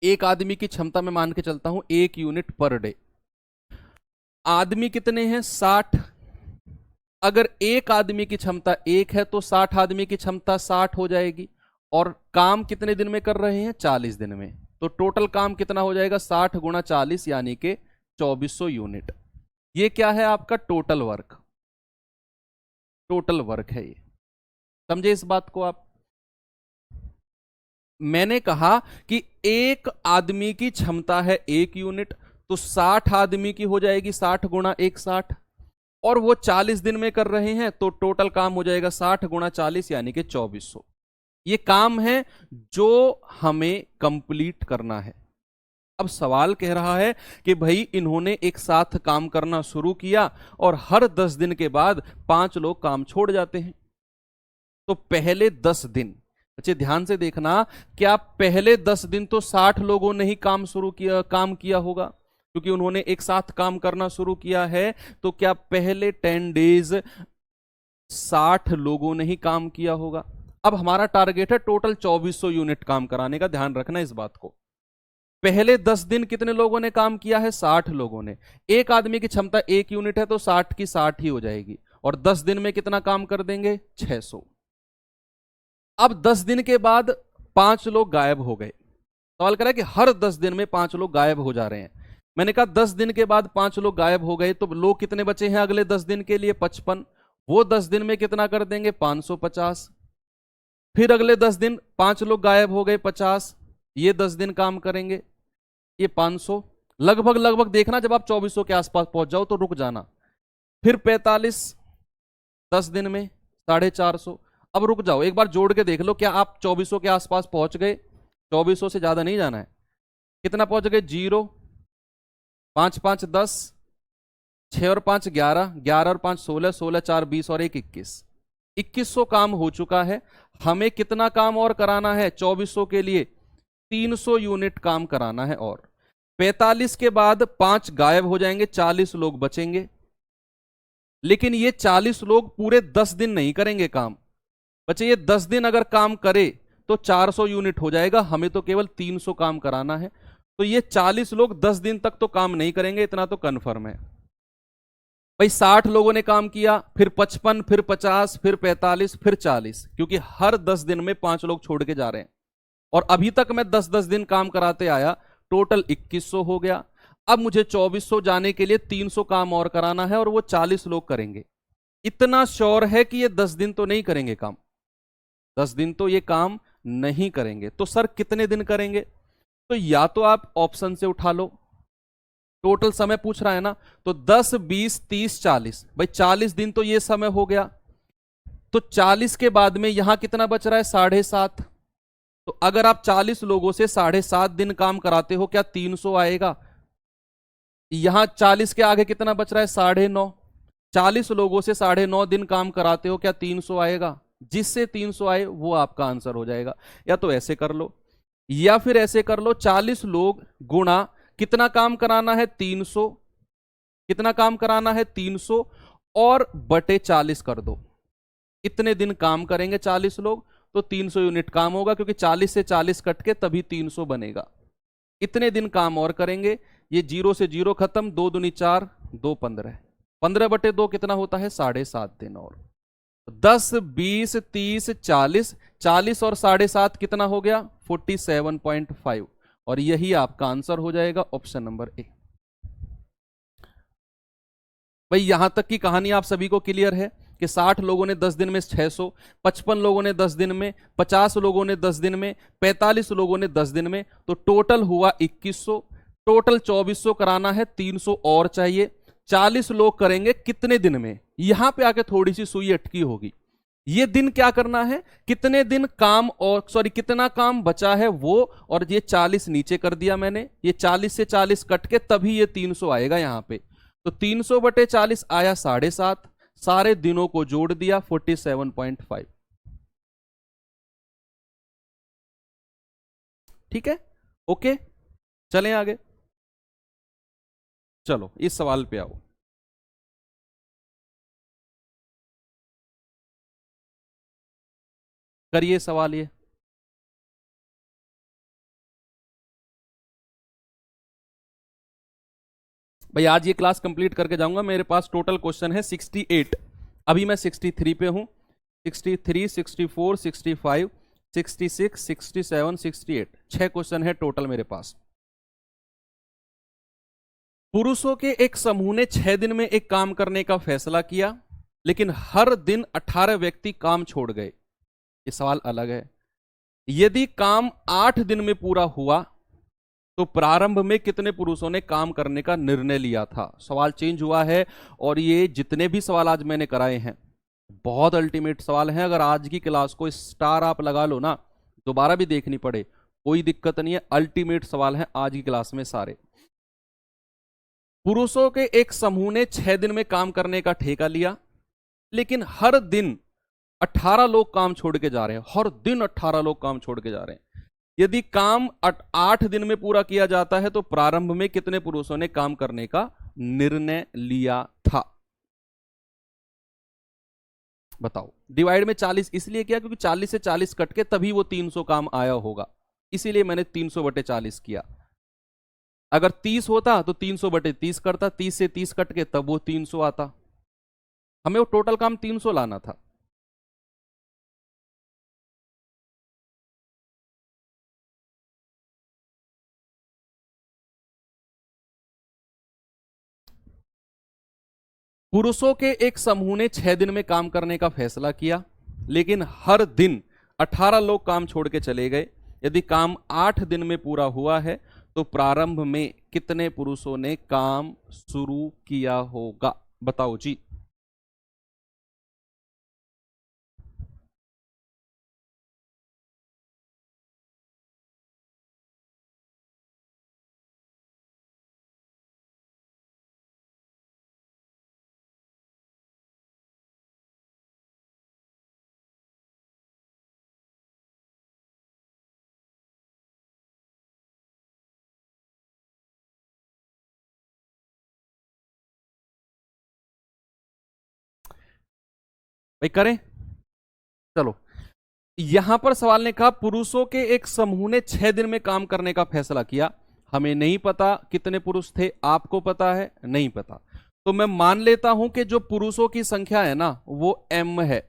एक आदमी की क्षमता मैं मान के चलता हूं 1 यूनिट पर डे। आदमी कितने हैं? 60। अगर एक आदमी की क्षमता 1 है तो 60 आदमी की क्षमता 60 हो जाएगी, और काम कितने दिन में कर रहे हैं? 40 दिन में। तो टोटल काम कितना हो जाएगा? 60 गुणा 40 यानी कि 2400 यूनिट। ये क्या है? आपका टोटल वर्क। टोटल वर्क है ये। समझे इस बात को आप? मैंने कहा कि एक आदमी की क्षमता है 1 यूनिट, तो 60 आदमी की हो जाएगी 60 गुणा 1 60, और वो 40 दिन में कर रहे हैं, तो टोटल काम हो जाएगा 60 गुणा 40 यानी कि 2400। ये काम है जो हमें कंप्लीट करना है। अब सवाल कह रहा है कि भाई इन्होंने एक साथ काम करना शुरू किया और हर 10 दिन के बाद 5 लोग काम छोड़ जाते हैं। तो पहले 10 दिन, बच्चे ध्यान से देखना, क्या पहले 10 दिन तो 60 लोगों ने ही काम किया होगा, क्योंकि उन्होंने एक साथ काम करना शुरू किया है। तो क्या पहले 10 डेज 60 लोगों ने ही काम किया होगा? अब हमारा टारगेट है टोटल 2400 यूनिट काम कराने का, ध्यान रखना इस बात को। पहले 10 दिन कितने लोगों ने काम किया है? 60 लोगों ने। एक आदमी की क्षमता 1 यूनिट है तो 60 की 60 ही हो जाएगी, और 10 दिन में कितना काम कर देंगे? 600। अब 10 दिन के बाद 5 लोग गायब हो गए। सवाल करा कि हर 10 दिन में 5 लोग गायब हो जा रहे हैं। मैंने कहा 10 दिन के बाद 5 लोग गायब हो गए, तो लोग कितने बचे हैं अगले 10 दिन के लिए? 55। वो 10 दिन में कितना कर देंगे? 550। फिर अगले 10 दिन 5 लोग गायब हो गए, 50। ये 10 दिन काम करेंगे, ये 500। लगभग लगभग देखना, जब आप 2400 के आसपास पहुंच जाओ तो रुक जाना। फिर 45 10 दिन में 450। अब रुक जाओ, एक बार जोड़ के देख लो, क्या आप 2400 के आसपास पहुंच गए? 2400 से ज्यादा नहीं जाना है। कितना पहुंच गए? 0, 5 5 10, 6 और 5 11, 11 और 5 16, 16 4 20 और 1 21। 2100 काम हो चुका है। हमें कितना काम और कराना है 2400 के लिए? 300 यूनिट काम कराना है। और 45 के बाद 5 गायब हो जाएंगे, 40 लोग बचेंगे। लेकिन ये 40 लोग पूरे 10 दिन नहीं करेंगे काम। बच्चे ये 10 दिन अगर काम करे तो 400 यूनिट हो जाएगा, हमें तो केवल 300 काम कराना है। तो ये 40 लोग 10 दिन तक तो काम नहीं करेंगे, इतना तो कन्फर्म है भाई। 60 लोगों ने काम किया, फिर 55, फिर 50, फिर 45, फिर 40, क्योंकि हर 10 दिन में 5 लोग छोड़ के जा रहे हैं। और अभी तक मैं 10-10 दिन काम कराते आया, टोटल 2100 हो गया। अब मुझे 2400 जाने के लिए 300 काम और कराना है, और वो 40 लोग करेंगे। इतना श्योर है कि ये 10 दिन तो नहीं करेंगे काम, 10 दिन तो ये काम नहीं करेंगे। तो सर कितने दिन करेंगे? तो या तो आप ऑप्शन से उठा लो, टोटल समय पूछ रहा है ना, तो 10 20 30 40, भाई 40 दिन तो ये समय हो गया। तो 40 के बाद में यहां कितना बच रहा है? 7.5। तो अगर आप 40 लोगों से 7.5 दिन काम कराते हो, क्या 300 आएगा? यहां 40 के आगे कितना बच रहा है? 9.5। 40 लोगों से 9.5 दिन काम कराते हो, क्या 300 आएगा? जिससे 300 आए वो आपका आंसर हो जाएगा। या तो ऐसे कर लो, या फिर ऐसे कर लो, 40 लोग गुणा कितना काम कराना है? 300। कितना काम कराना है? 300, और बटे 40 कर दो। इतने दिन काम करेंगे 40 लोग, तो 300 यूनिट काम होगा, क्योंकि 40 से 40 कट के तभी 300 बनेगा। इतने दिन काम और करेंगे। ये 0 से 0 खत्म, 2 दूनी 4, 2 15, 15 बटे 2 कितना होता है? 7.5 दिन। और 10 20 30 40, 40 और 7.5 कितना हो गया? 47.5। और यही आपका आंसर हो जाएगा, ऑप्शन नंबर ए। भाई यहां तक की कहानी आप सभी को क्लियर है कि 60 लोगों ने 10 दिन में 600, 55 लोगों ने 10 दिन में, 50 लोगों ने 10 दिन में, 45 लोगों ने 10 दिन में, तो टोटल हुआ 2100। टोटल 2400 कराना है, 300 और चाहिए। 40 लोग करेंगे कितने दिन में? यहां पे आके थोड़ी सी सुई अटकी होगी। ये दिन क्या करना है, कितने दिन काम, और सॉरी कितना काम बचा है वो, और ये 40 नीचे कर दिया मैंने, ये 40 से 40 कट के तभी ये 300 आएगा यहां पे। तो 300 बटे 40 आया 7.5, सारे दिनों को जोड़ दिया 47.5। ठीक है, ओके, चलें आगे। चलो इस सवाल पे आओ। करिए सवाल ये। भाई आज ये क्लास कंप्लीट करके जाऊंगा। मेरे पास टोटल क्वेश्चन है 68। अभी मैं 63 पे हूं। 63 64 65 66 67 68, 6 क्वेश्चन है टोटल मेरे पास। पुरुषों के एक समूह ने 6 दिन में एक काम करने का फैसला किया, लेकिन हर दिन 18 व्यक्ति काम छोड़ गए। ये सवाल अलग है। यदि काम 8 दिन में पूरा हुआ तो प्रारंभ में कितने पुरुषों ने काम करने का निर्णय लिया था? सवाल चेंज हुआ है। और ये जितने भी सवाल आज मैंने कराए हैं बहुत अल्टीमेट सवाल हैं। अगर आज की क्लास को स्टार आप लगा लो ना, दोबारा भी देखनी पड़े कोई दिक्कत नहीं है, अल्टीमेट सवाल हैं आज की क्लास में सारे। पुरुषों के एक समूह ने 6 दिन में काम करने का ठेका लिया, लेकिन हर दिन 18 लोग काम छोड़ के जा रहे हैं। हर दिन 18 लोग काम छोड़ के जा रहे हैं। यदि काम 8 दिन में पूरा किया जाता है तो प्रारंभ में कितने पुरुषों ने काम करने का निर्णय लिया था? बताओ। डिवाइड में 40 इसलिए किया क्योंकि 40 से 40 कट के तभी वो 300 काम आया होगा, इसीलिए मैंने 300 बटे 40 किया। अगर 30 होता तो 300 बटे 30 करता, 30 से 30 कट के तब वो 300 आता। हमें वो टोटल काम 300 लाना था। पुरुषों के एक समूह ने 6 दिन में काम करने का फैसला किया, लेकिन हर दिन 18 लोग काम छोड़ के चले गए। यदि काम 8 दिन में पूरा हुआ है तो प्रारंभ में कितने पुरुषों ने काम शुरू किया होगा? बताओ जी। भाई करें, चलो। यहां पर सवाल ने कहा पुरुषों के एक समूह ने 6 दिन में काम करने का फैसला किया। हमें नहीं पता कितने पुरुष थे, आपको पता है? नहीं पता। तो मैं मान लेता हूं कि जो पुरुषों की संख्या है ना वो m है,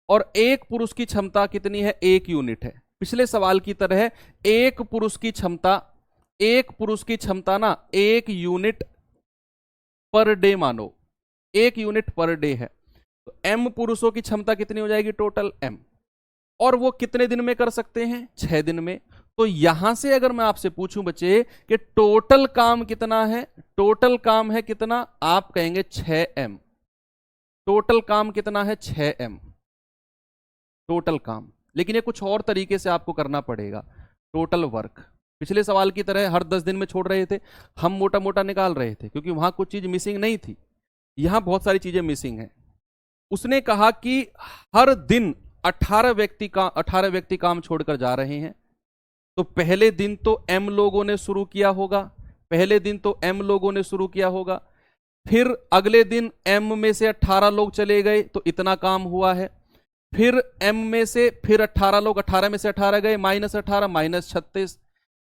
और एक पुरुष की क्षमता कितनी है? 1 यूनिट है। पिछले सवाल की तरह एक पुरुष की क्षमता ना 1 यूनिट पर डे, मानो 1 यूनिट पर डे है। तो m पुरुषों की क्षमता कितनी हो जाएगी? Total m। और वो कितने दिन में कर सकते हैं? 6 दिन में। तो यहां से अगर मैं आपसे पूछूं बच्चे कि टोटल काम कितना है, टोटल काम है कितना? आप कहेंगे 6m। टोटल काम कितना है? 6m टोटल काम। लेकिन ये कुछ और तरीके से आपको करना पड़ेगा। टोटल वर्क पिछले सवाल की तरह हर 10 दिन में छोड़ रहे थे, हम मोटा मोटा निकाल रहे थे क्योंकि वहां कुछ चीज मिसिंग नहीं थी, यहां बहुत सारी चीजें मिसिंग हैं। उसने कहा कि हर दिन 18 व्यक्ति काम छोड़कर जा रहे हैं। तो पहले दिन तो m लोगों ने शुरू किया होगा, फिर अगले दिन m में से 18 लोग चले गए तो इतना काम हुआ है। फिर m में से फिर 18 लोग, 18 में से 18 गए, -18 -36।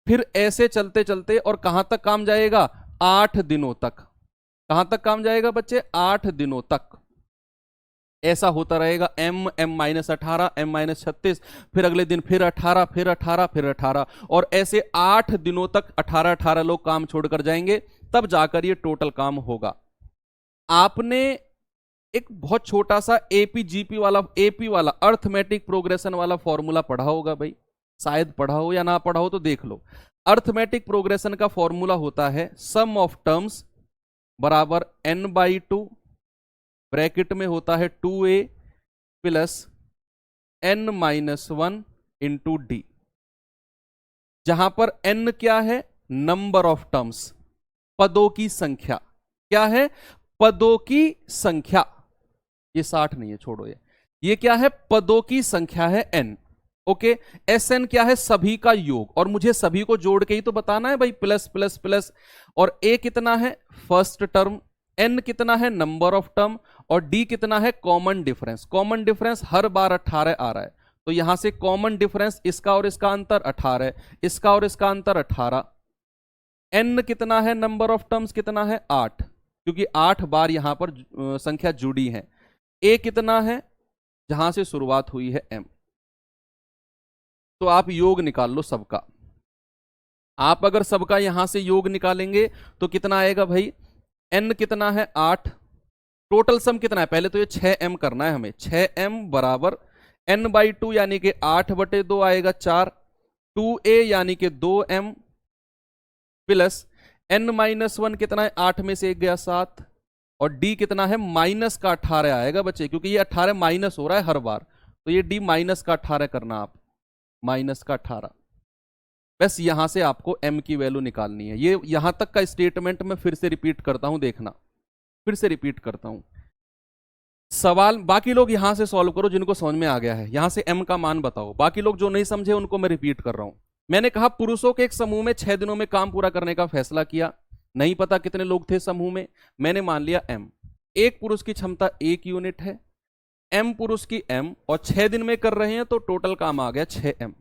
फिर ऐसे चलते चलते और कहां तक काम जाएगा? 8 दिनों तक। कहां तक काम जाएगा बच्चे? 8 दिनों तक। ऐसा होता रहेगा, m -18 m -36, फिर अगले दिन फिर 18 फिर 18 फिर 18, और ऐसे 8 दिनों तक 18 लोग काम छोड़कर जाएंगे, तब जाकर ये टोटल काम होगा। आपने एक बहुत छोटा सा एपी वाला अर्थमेटिक प्रोग्रेशन वाला फॉर्मूला पढ़ा होगा भाई, शायद पढ़ा हो या ना पढ़ा हो तो देख लो। अर्थमेटिक प्रोग्रेशन का फॉर्मूला होता है सम ऑफ टर्म्स बराबर n/2, ब्रैकेट में होता है 2a plus n-1 into D, जहां पर n क्या है? नंबर ऑफ टर्म्स, पदों की संख्या। क्या है? पदों की संख्या। ये 60 नहीं है, छोड़ो ये क्या है? पदों की संख्या है n। ओके, Sn क्या है? सभी का योग, और मुझे सभी को जोड़ के ही तो बताना है भाई, प्लस प्लस प्लस। और a कितना है? First term. n कितना है? Number of term. और d कितना है? Common difference. कॉमन डिफरेंस हर बार 18 आ रहा है, तो यहां से कॉमन डिफरेंस इसका और इसका अंतर 18, इसका और इसका अंतर 18। n कितना है? नंबर ऑफ टर्म्स कितना है? 8, क्योंकि 8 बार यहां पर संख्या जुड़ी है। a कितना है? जहां से शुरुआत हुई है m। तो आप योग निकाल लो सबका। आप अगर सबका यहां से योग निकालेंगे तो कितना आएगा भाई? n कितना है? 8। टोटल सम कितना है? पहले तो ये 6m करना है हमें। 6m बराबर n/2 यानी कि 8/2 आएगा 4, 2a यानी कि 2m प्लस n-1 कितना है? 8 में से 1 गया 7, और d कितना है? माइनस का 18 आएगा बच्चे, क्योंकि ये 18 माइनस हो रहा है हर बार, तो ये d माइनस का 18 करना, आप माइनस का 18। बस यहां से आपको m की वैल्यू निकालनी है। ये यहां तक का स्टेटमेंट मैं फिर से रिपीट करता हूं, देखना, फिर से रिपीट करता हूं। सवाल बाकी लोग यहां से सॉल्व करो जिनको समझ में आ गया है, यहां से m का मान बताओ। बाकी लोग जो नहीं समझे उनको मैं रिपीट कर रहा हूं। मैंने कहा पुरुषों के एक समूह में 6 दिनों में काम पूरा करने का फैसला किया। नहीं पता कितने लोग थे समूह में, मैंने मान लिया m। एक पुरुष की क्षमता 1 यूनिट है, m पुरुष की m, और 6 दिन में कर रहे हैं तो टोटल काम आ गया 6m।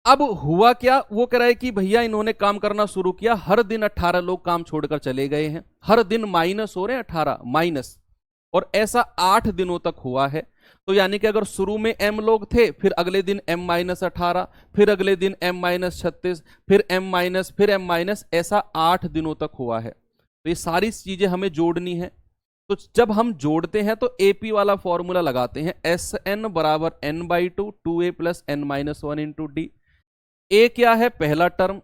अब हुआ क्या? वो कह रहा है कि भैया इन्होंने काम करना शुरू किया, हर दिन 18 लोग काम छोड़कर चले गए हैं, हर दिन माइनस हो रहे हैं 18 माइनस, और ऐसा 8 दिनों तक हुआ है। तो यानी कि अगर शुरू में m लोग थे, फिर अगले दिन m-18, फिर अगले दिन m-36, फिर m-, फिर m-, ऐसा 8 दिनों तक हुआ है। तो ये सारी चीजें हमें जोड़नी है। तो जब हम जोड़ते हैं तो एपी वाला फॉर्मूला लगाते हैं, एस एन बराबर n by two a plus n minus one into d. A क्या है पहला टर्म,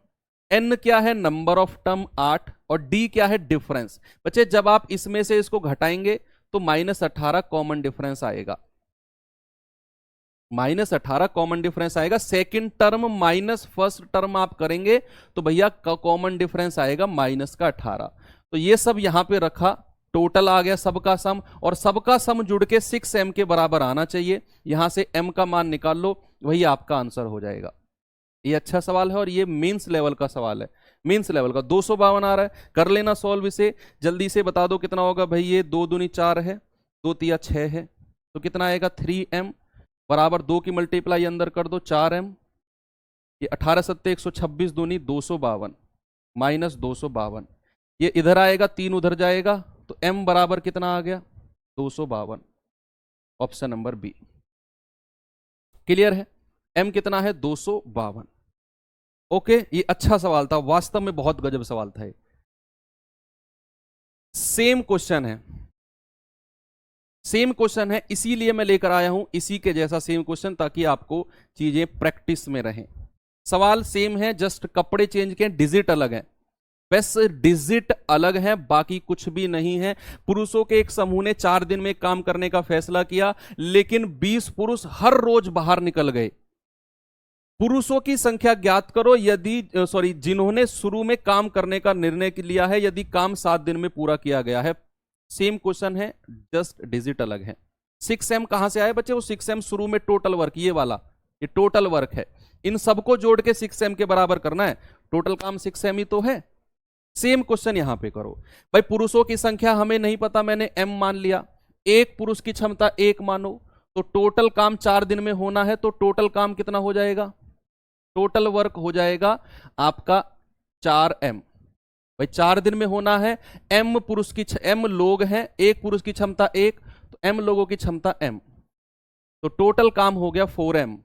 एन क्या है नंबर ऑफ टर्म 8, और डी क्या है डिफरेंस। बच्चे जब आप इसमें से इसको घटाएंगे तो -18 कॉमन डिफरेंस आएगा, -18 कॉमन डिफरेंस आएगा। Second term minus first term आप करेंगे तो भैया कॉमन डिफरेंस आएगा -18। तो ये सब यहां पे रखा, टोटल आ गया सबका सम, और सबका सम जुड़ के 6m के बराबर आना चाहिए। यहां से m का मान निकाल लो, वही आपका आंसर हो जाएगा। ये अच्छा सवाल है और ये मेंस लेवल का सवाल है, मेंस लेवल का। 252 आ रहा है, कर लेना सॉल्व इसे, जल्दी से बता दो कितना होगा भाई। ये 2 दूनी 4 है, 2 तिया 6 है, तो कितना आएगा 3m बराबर 2 की मल्टीप्लाई अंदर कर दो 4m। ये 18 सत्ते 126 दूनी 252 माइनस 252, ये इधर आएगा 3 उधर जाएगा, तो m बराबर कितना आ गया 252। ऑप्शन नंबर बी क्लियर है, m कितना है 252। ओके, ये अच्छा सवाल था, वास्तव में बहुत गजब सवाल था। सेम क्वेश्चन है, सेम क्वेश्चन है, इसीलिए मैं लेकर आया हूं इसी के जैसा सेम क्वेश्चन, ताकि आपको चीजें प्रैक्टिस में रहें। सवाल सेम है, जस्ट कपड़े चेंज किए, डिजिट अलग है, बस डिजिट अलग है, बाकी कुछ भी नहीं है। पुरुषों के एक समूह ने 4 दिन में काम करने का फैसला किया, लेकिन 20 पुरुष हर रोज बाहर निकल गए। पुरुषों की संख्या ज्ञात करो जिन्होंने शुरू में काम करने का निर्णय लिया है, यदि काम 7 दिन में पूरा किया गया है। सेम क्वेश्चन है, जस्ट डिजिट अलग है। 6m कहां से आए बच्चे, वो 6m शुरू में टोटल वर्क, ये वाला ये टोटल वर्क है, इन सबको जोड़ के 6m के बराबर करना है, टोटल काम 6m ही तो है। सेम क्वेश्चन यहां पे करो भाई। पुरुषों की संख्या हमें नहीं पता, मैंने m मान लिया, एक पुरुष की क्षमता 1 मानो, तो टोटल काम 4 दिन में होना है, तो टोटल काम कितना हो जाएगा, टोटल वर्क हो जाएगा आपका 4m। भाई 4 दिन में होना है, m लोग हैं, एक पुरुष की क्षमता 1, तो m लोगों की क्षमता m, तो टोटल काम हो गया 4m।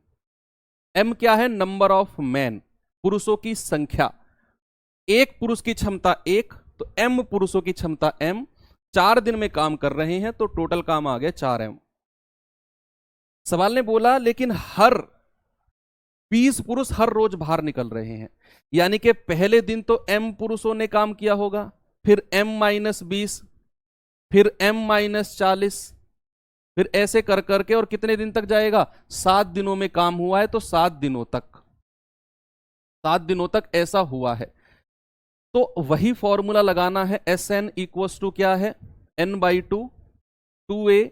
m क्या है नंबर ऑफ मैन, पुरुषों की संख्या, एक पुरुष की क्षमता 1, तो m पुरुषों की क्षमता m, 4 दिन में काम कर रहे हैं, तो टोटल काम आ गया 4m। सवाल ने बोला लेकिन हर 20 पुरुष हर रोज बाहर निकल रहे हैं, यानी कि पहले दिन तो m पुरुषों ने काम किया होगा, फिर m-20, फिर m-40, फिर ऐसे कर करके, और कितने दिन तक जाएगा, 7 दिनों में काम हुआ है, तो 7 दिनों तक ऐसा हुआ है। तो वही फॉर्मूला लगाना है, Sn इक्वल्स टू क्या है, n/2 2a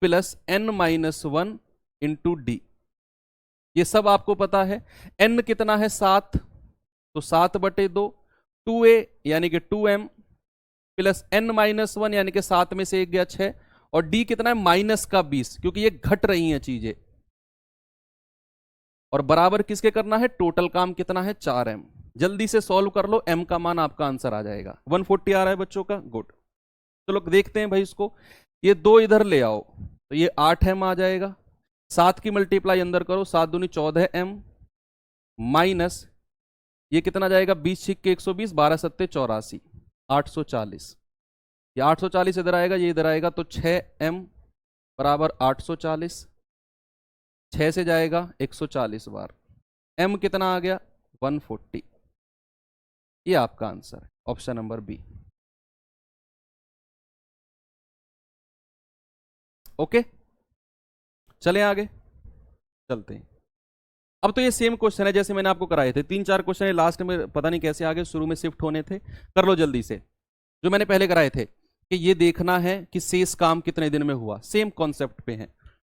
plus n-1 into D. ये सब आपको पता है। n कितना है 7, तो 7/2, 2a यानी कि 2m प्लस n-1 यानी कि 7 में से 1 गया 6, और d कितना है -20, क्योंकि ये घट रही हैं चीजें, और बराबर किसके करना है, टोटल काम कितना है 4m। जल्दी से सॉल्व कर लो, m का मान आपका आंसर आ जाएगा। 140 आ रहा है बच्चों का, गुड। चलो देखते हैं भाई इसको, ये 2 इधर ले आओ, तो ये 8m आ जाएगा, 7 की मल्टीप्लाई अंदर करो, 7 दूनी 14m, माइनस ये कितना जाएगा 20 छिक के 120, 12 सत्ते 84, 840, ये 840 इधर आएगा, ये इधर आएगा, तो 6m बराबर 840, 6 से जाएगा 140 बार, m कितना आ गया 140। ये आपका आंसर है, ऑप्शन नंबर बी। ओके, चलें आगे, चलते हैं। अब तो ये सेम क्वेश्चन है जैसे मैंने आपको कराए थे, 3-4 क्वेश्चन है, लास्ट में पता नहीं कैसे आगे, शुरू में शिफ्ट होने थे। कर लो जल्दी से, जो मैंने पहले कराए थे, कि ये देखना है कि शेष काम कितने दिन में हुआ। सेम कॉन्सेप्ट पे है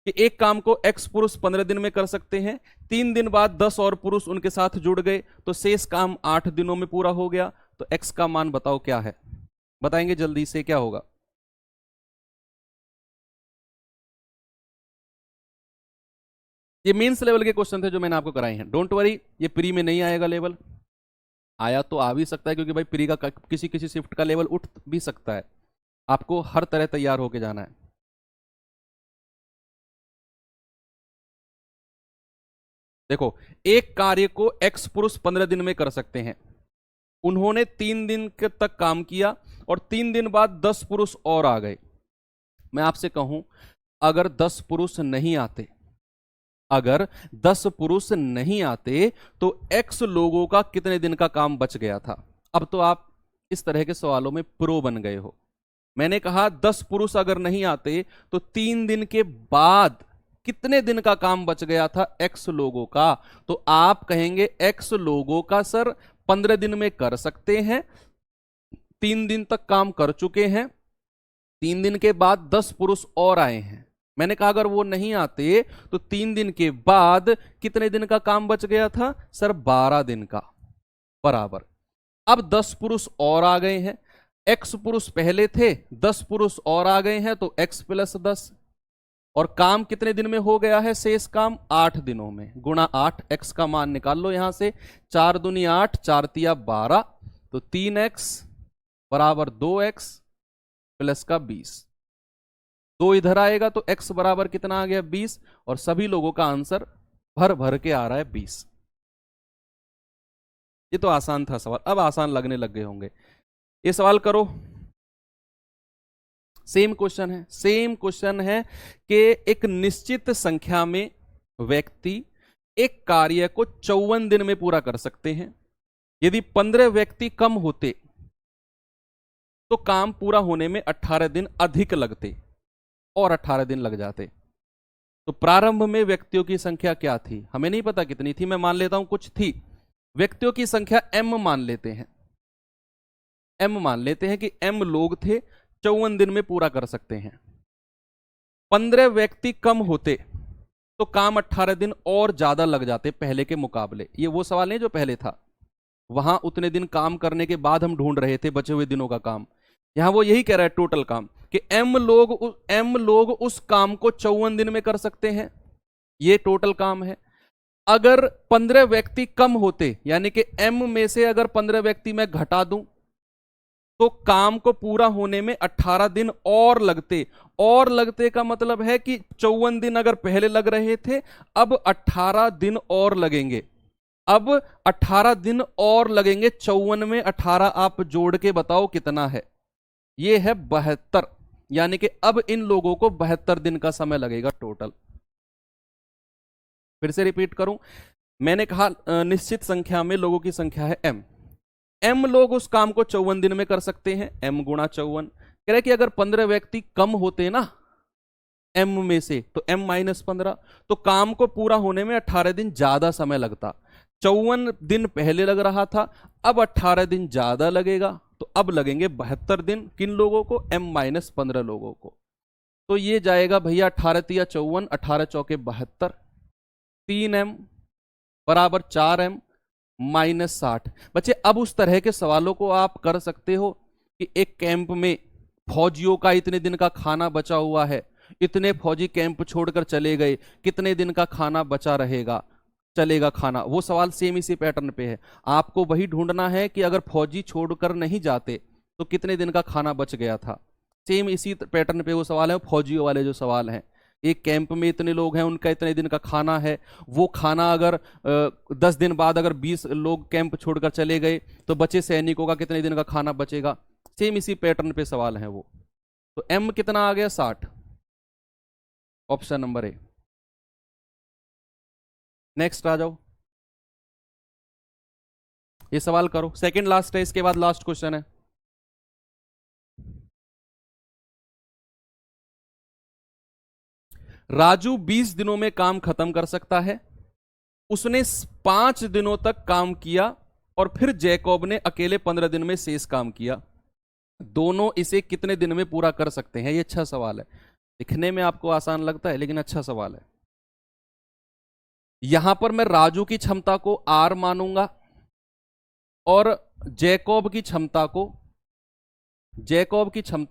कि एक काम को x पुरुष 15 दिन में कर सकते हैं, 3 दिन बाद 10 और पुरुष उनके साथ जुड़ गए, तो शेष काम 8 दिनों में पूरा हो गया। तो x का मान बताओ क्या है, बताएंगे जल्दी से, क्या होगा। ये मेंस लेवल के क्वेश्चन थे जो मैंने आपको कराए हैं, डोंट वरी, ये प्री में नहीं आएगा लेवल, आया तो आ भी सकता है, क्योंकि भाई प्री का किसी किसी शिफ्ट का लेवल उठ भी सकता है। आपको हर तरह तैयार होके जाना है। देखो, एक कार्य को x पुरुष 15 दिन में कर सकते हैं, उन्होंने 3 दिन तक काम किया और 3 दिन बाद 10 पुरुष और आ गए। मैं आपसे कहूं, अगर 10 पुरुष नहीं आते, अगर 10 पुरुष नहीं आते तो X लोगों का कितने दिन का काम बच गया था? अब तो आप इस तरह के सवालों में प्रो बन गए हो। मैंने कहा 10 पुरुष अगर नहीं आते तो 3 दिन के बाद कितने दिन का काम बच गया था X लोगों का? तो आप कहेंगे X लोगों का सर 15 दिन में कर सकते हैं, 3 दिन तक काम कर चुके हैं, 3 दिन के बाद 10 पुरुष और आए हैं। मैंने कहा अगर वो नहीं आते तो 3 दिन के बाद कितने दिन का काम बच गया था? सर 12 दिन का, बराबर। अब 10 पुरुष और आ गए हैं, X पुरुष पहले थे, 10 पुरुष और आ गए हैं तो X प्लस 10, और काम कितने दिन में हो गया है? शेष काम 8 दिनों में, गुणा 8। X का मान निकाल लो यहां से, 4 दूनी 8, 4 तिया 12, तो 3X बराबर 2X प्लस का 20। 2 इधर आएगा तो X बराबर कितना आ गया? 20, और सभी लोगों का आंसर भर भर के आ रहा है 20। ये तो आसान था सवाल, अब आसान लगने लग गए होंगे। ये सवाल करो, सेम क्वेश्चन है, सेम क्वेश्चन है कि एक निश्चित संख्या में व्यक्ति एक कार्य को 54 दिन में पूरा कर सकते हैं। यदि 15 व्यक्ति कम होते तो काम पूरा होने में 18 दिन अधिक लगते और 18 दिन लग जाते। तो प्रारंभ में व्यक्तियों की संख्या क्या थी? हमें नहीं पता कितनी थी, मैं मान लेता हूं कुछ थी। व्यक्तियों की संख्या m मान लेते हैं, m मान लेते हैं कि m लोग थे, 54 दिन में पूरा कर सकते हैं। 15 व्यक्ति कम होते तो काम 18 दिन और ज्यादा लग जाते पहले के मुकाबले। ये वो सवाल नहीं जो पहले था, वहां उतने दिन काम करने के बाद हम ढूंढ रहे थे बचे हुए दिनों का काम। यहां वो यही कह रहा है टोटल काम, कि m लोग उस काम को 54 दिन में कर सकते हैं, ये टोटल काम है। अगर 15 व्यक्ति कम होते, यानी कि m में से अगर 15 व्यक्ति मैं घटा दूं तो काम को पूरा होने में 18 दिन और लगते। और लगते का मतलब है कि 54 दिन अगर पहले लग रहे थे, अब 18 दिन और लगेंगे, अब 18 दिन और लगेंगे। 54 में 18 आप जोड़ के बताओ कितना है? ये है 72, यानी कि अब इन लोगों को 72 दिन का समय लगेगा टोटल। फिर से रिपीट करूं, मैंने कहा निश्चित संख्या में लोगों की संख्या है m लोग उस काम को 54 दिन में कर सकते हैं, m गुणा 54। कह रहे कि अगर 15 व्यक्ति कम होते ना m में से, तो m माइनस 15, तो काम को पूरा होने में 18 दिन ज्यादा समय लगता। 54 दिन पहले लग रहा था, अब 18 दिन ज्यादा लगेगा, तो अब लगेंगे 72 दिन। किन लोगों को? m माइनस 15 लोगों को। तो ये जाएगा भैया 18 तिया 54, 18 चौके 72, 3m बराबर 4m माइनस 60। बच्चे अब उस तरह के सवालों को आप कर सकते हो कि एक कैंप में फौजियों का इतने दिन का खाना बचा हुआ है, इतने फौजी कैंप छोड़कर चले गए, कितने दिन का खाना बचा रहेगा, चलेगा खाना। वो सवाल सेम इसी पैटर्न पे है। आपको वही ढूंढना है कि अगर फौजी छोड़कर नहीं जाते तो कितने दिन का खाना बच गया था। सेम इसी पैटर्न पे वो सवाल है, फौजियों वाले जो सवाल हैं। एक कैंप में इतने लोग हैं, उनका इतने दिन का खाना है, वो खाना अगर 10 दिन बाद अगर 20 लोग कैंप छोड़कर चले गए तो बचे सैनिकों का कितने दिन का खाना बचेगा। सेम इसी पैटर्न पे सवाल है वो। तो m कितना आ गया? 60, ऑप्शन नंबर ए। नेक्स्ट आ जाओ, ये सवाल करो, सेकंड लास्ट है, इसके बाद लास्ट क्वेश्चन है। राजू 20 दिनों में काम खत्म कर सकता है। उसने 5 दिनों तक काम किया और फिर जैकब ने अकेले 15 दिन में शेष काम किया। दोनों इसे कितने दिन में पूरा कर सकते हैं? ये अच्छा सवाल है, दिखने में आपको आसान लगता है लेकिन अच्छा सवाल है। यहां पर मैं राजू की क्षमता को R मानूंगा और जैकब की क्षमता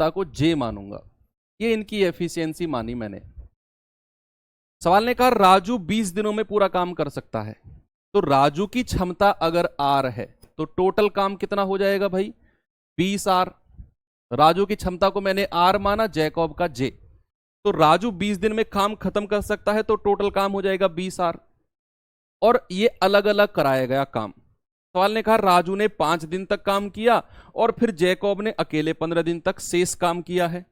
को J मानूंगा। ये इनकी एफिशिएंसी मानी मैंने। सवाल ने कहा राजू 20 दिनों में पूरा काम कर सकता है, तो राजू की क्षमता अगर R है तो टोटल काम कितना हो जाएगा भाई? 20R। राजू की क्षमता को मैंने R माना, जैकब का J, तो राजू 20 दिन में काम खत्म कर सकता है, तो टोटल काम हो जाएगा 20R। और ये अलग अलग कराया गया काम, सवाल ने कहा राजू ने 5 दिन तक काम किया और फिर जैकब ने अकेले 15 दिन तक शेष काम किया है।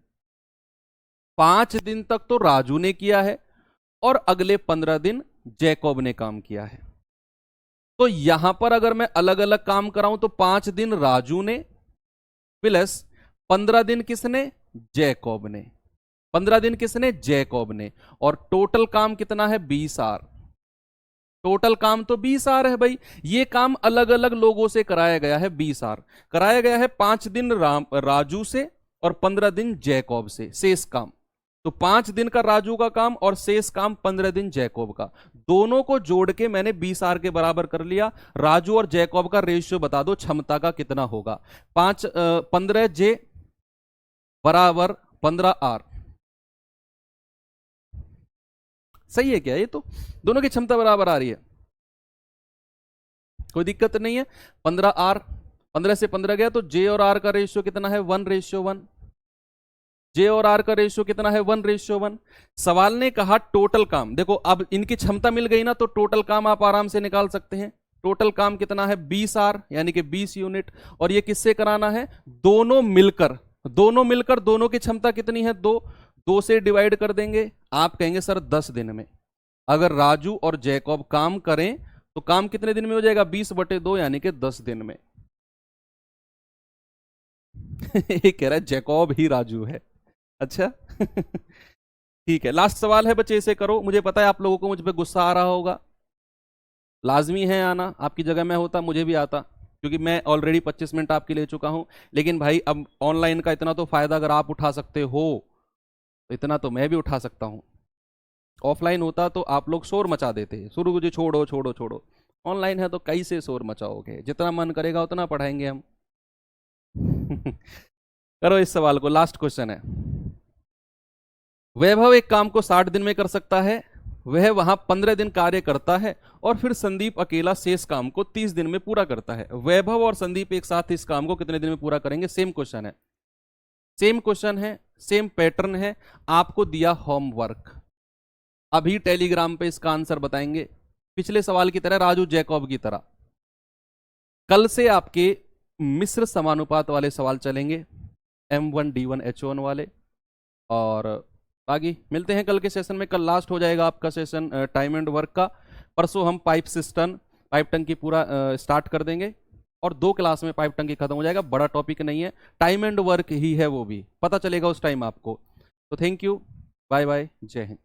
5 दिन तक तो राजू ने किया है और अगले 15 दिन जैकब ने काम किया है। तो यहां पर अगर मैं अलग अलग काम कराऊं तो 5 दिन राजू ने प्लस 15 दिन किसने, जैकब ने। 15 दिन किसने, जैकब ने। और टोटल काम कितना है, 20 आर। टोटल काम तो 20 आर है भाई। ये काम अलग अलग लोगों से कराया गया है, 20 आर कराया गया है। 5 दिन राजू से और 15 दिन जैकब से शेष काम। तो 5 दिन का राजू का काम और शेष काम 15 दिन जैकब का, दोनों को जोड़ के मैंने 20 आर के बराबर कर लिया। राजू और जैकब का रेशियो बता दो क्षमता का कितना होगा। 15 जे बराबर 15 आर। सही है क्या, ये तो दोनों की क्षमता बराबर आ रही है, कोई दिक्कत नहीं है। 15 आर, 15 से 15 गया तो जे और आर का रेशियो कितना है, 1:1। जे और आर का रेशियो कितना है, 1:1। सवाल ने कहा टोटल काम, देखो अब इनकी क्षमता मिल गई ना, तो टोटल काम आप आराम से निकाल सकते हैं। टोटल काम कितना है, 20 आर यानी कि 20 यूनिट। और ये किससे कराना है, दोनों मिलकर। दोनों की क्षमता कितनी है, 2 से डिवाइड कर देंगे। आप कहेंगे सर 10 दिन में। अगर राजू और जैकब काम करें तो काम कितने दिन में हो जाएगा, 20/2 यानी कि 10 दिन में। ये कह रहा है जैकब ही राजू है। अच्छा ठीक है, लास्ट सवाल है बच्चे, इसे करो। मुझे पता है आप लोगों को मुझ पे गुस्सा आ रहा होगा, लाजमी है आना। आपकी जगह मैं होता मुझे भी आता, क्योंकि मैं ऑलरेडी 25 मिनट आपके ले चुका हूं। लेकिन भाई अब ऑनलाइन का इतना तो फायदा अगर आप उठा सकते हो तो इतना तो मैं भी उठा सकता हूं। ऑफलाइन होता तो आप लोग शोर मचा देते, शुरू जी छोड़ो छोड़ो छोड़ो। ऑनलाइन है तो कैसे शोर मचाओगे, जितना मन करेगा उतना पढ़ाएंगे हम। करो इस सवाल को, लास्ट क्वेश्चन है। वैभव एक काम को 60 दिन में कर सकता है, वह वहां 15 दिन कार्य करता है और फिर संदीप अकेला शेष काम को 30 दिन में पूरा करता है। वैभव और संदीप एक साथ इस काम को कितने दिन में पूरा करेंगे। सेम क्वेश्चन है, सेम क्वेश्चन है, सेम पैटर्न है। आपको दिया होमवर्क, अभी टेलीग्राम पे इसका आंसर बताएंगे, पिछले सवाल की तरह, राजू जैकब की तरह। कल से आपके मिश्र समानुपात वाले सवाल चलेंगे, M1 D1 H1 वाले। और बाकी मिलते हैं कल के सेशन में। कल लास्ट हो जाएगा आपका सेशन टाइम एंड वर्क का। परसों हम पाइप सिस्टम, पाइप टंकी पूरा स्टार्ट कर देंगे और 2 क्लास में पाइप टंकी खत्म हो जाएगा। बड़ा टॉपिक नहीं है, टाइम एंड वर्क ही है, वो भी पता चलेगा उस टाइम आपको। तो थैंक यू, बाय बाय, जय हिंद।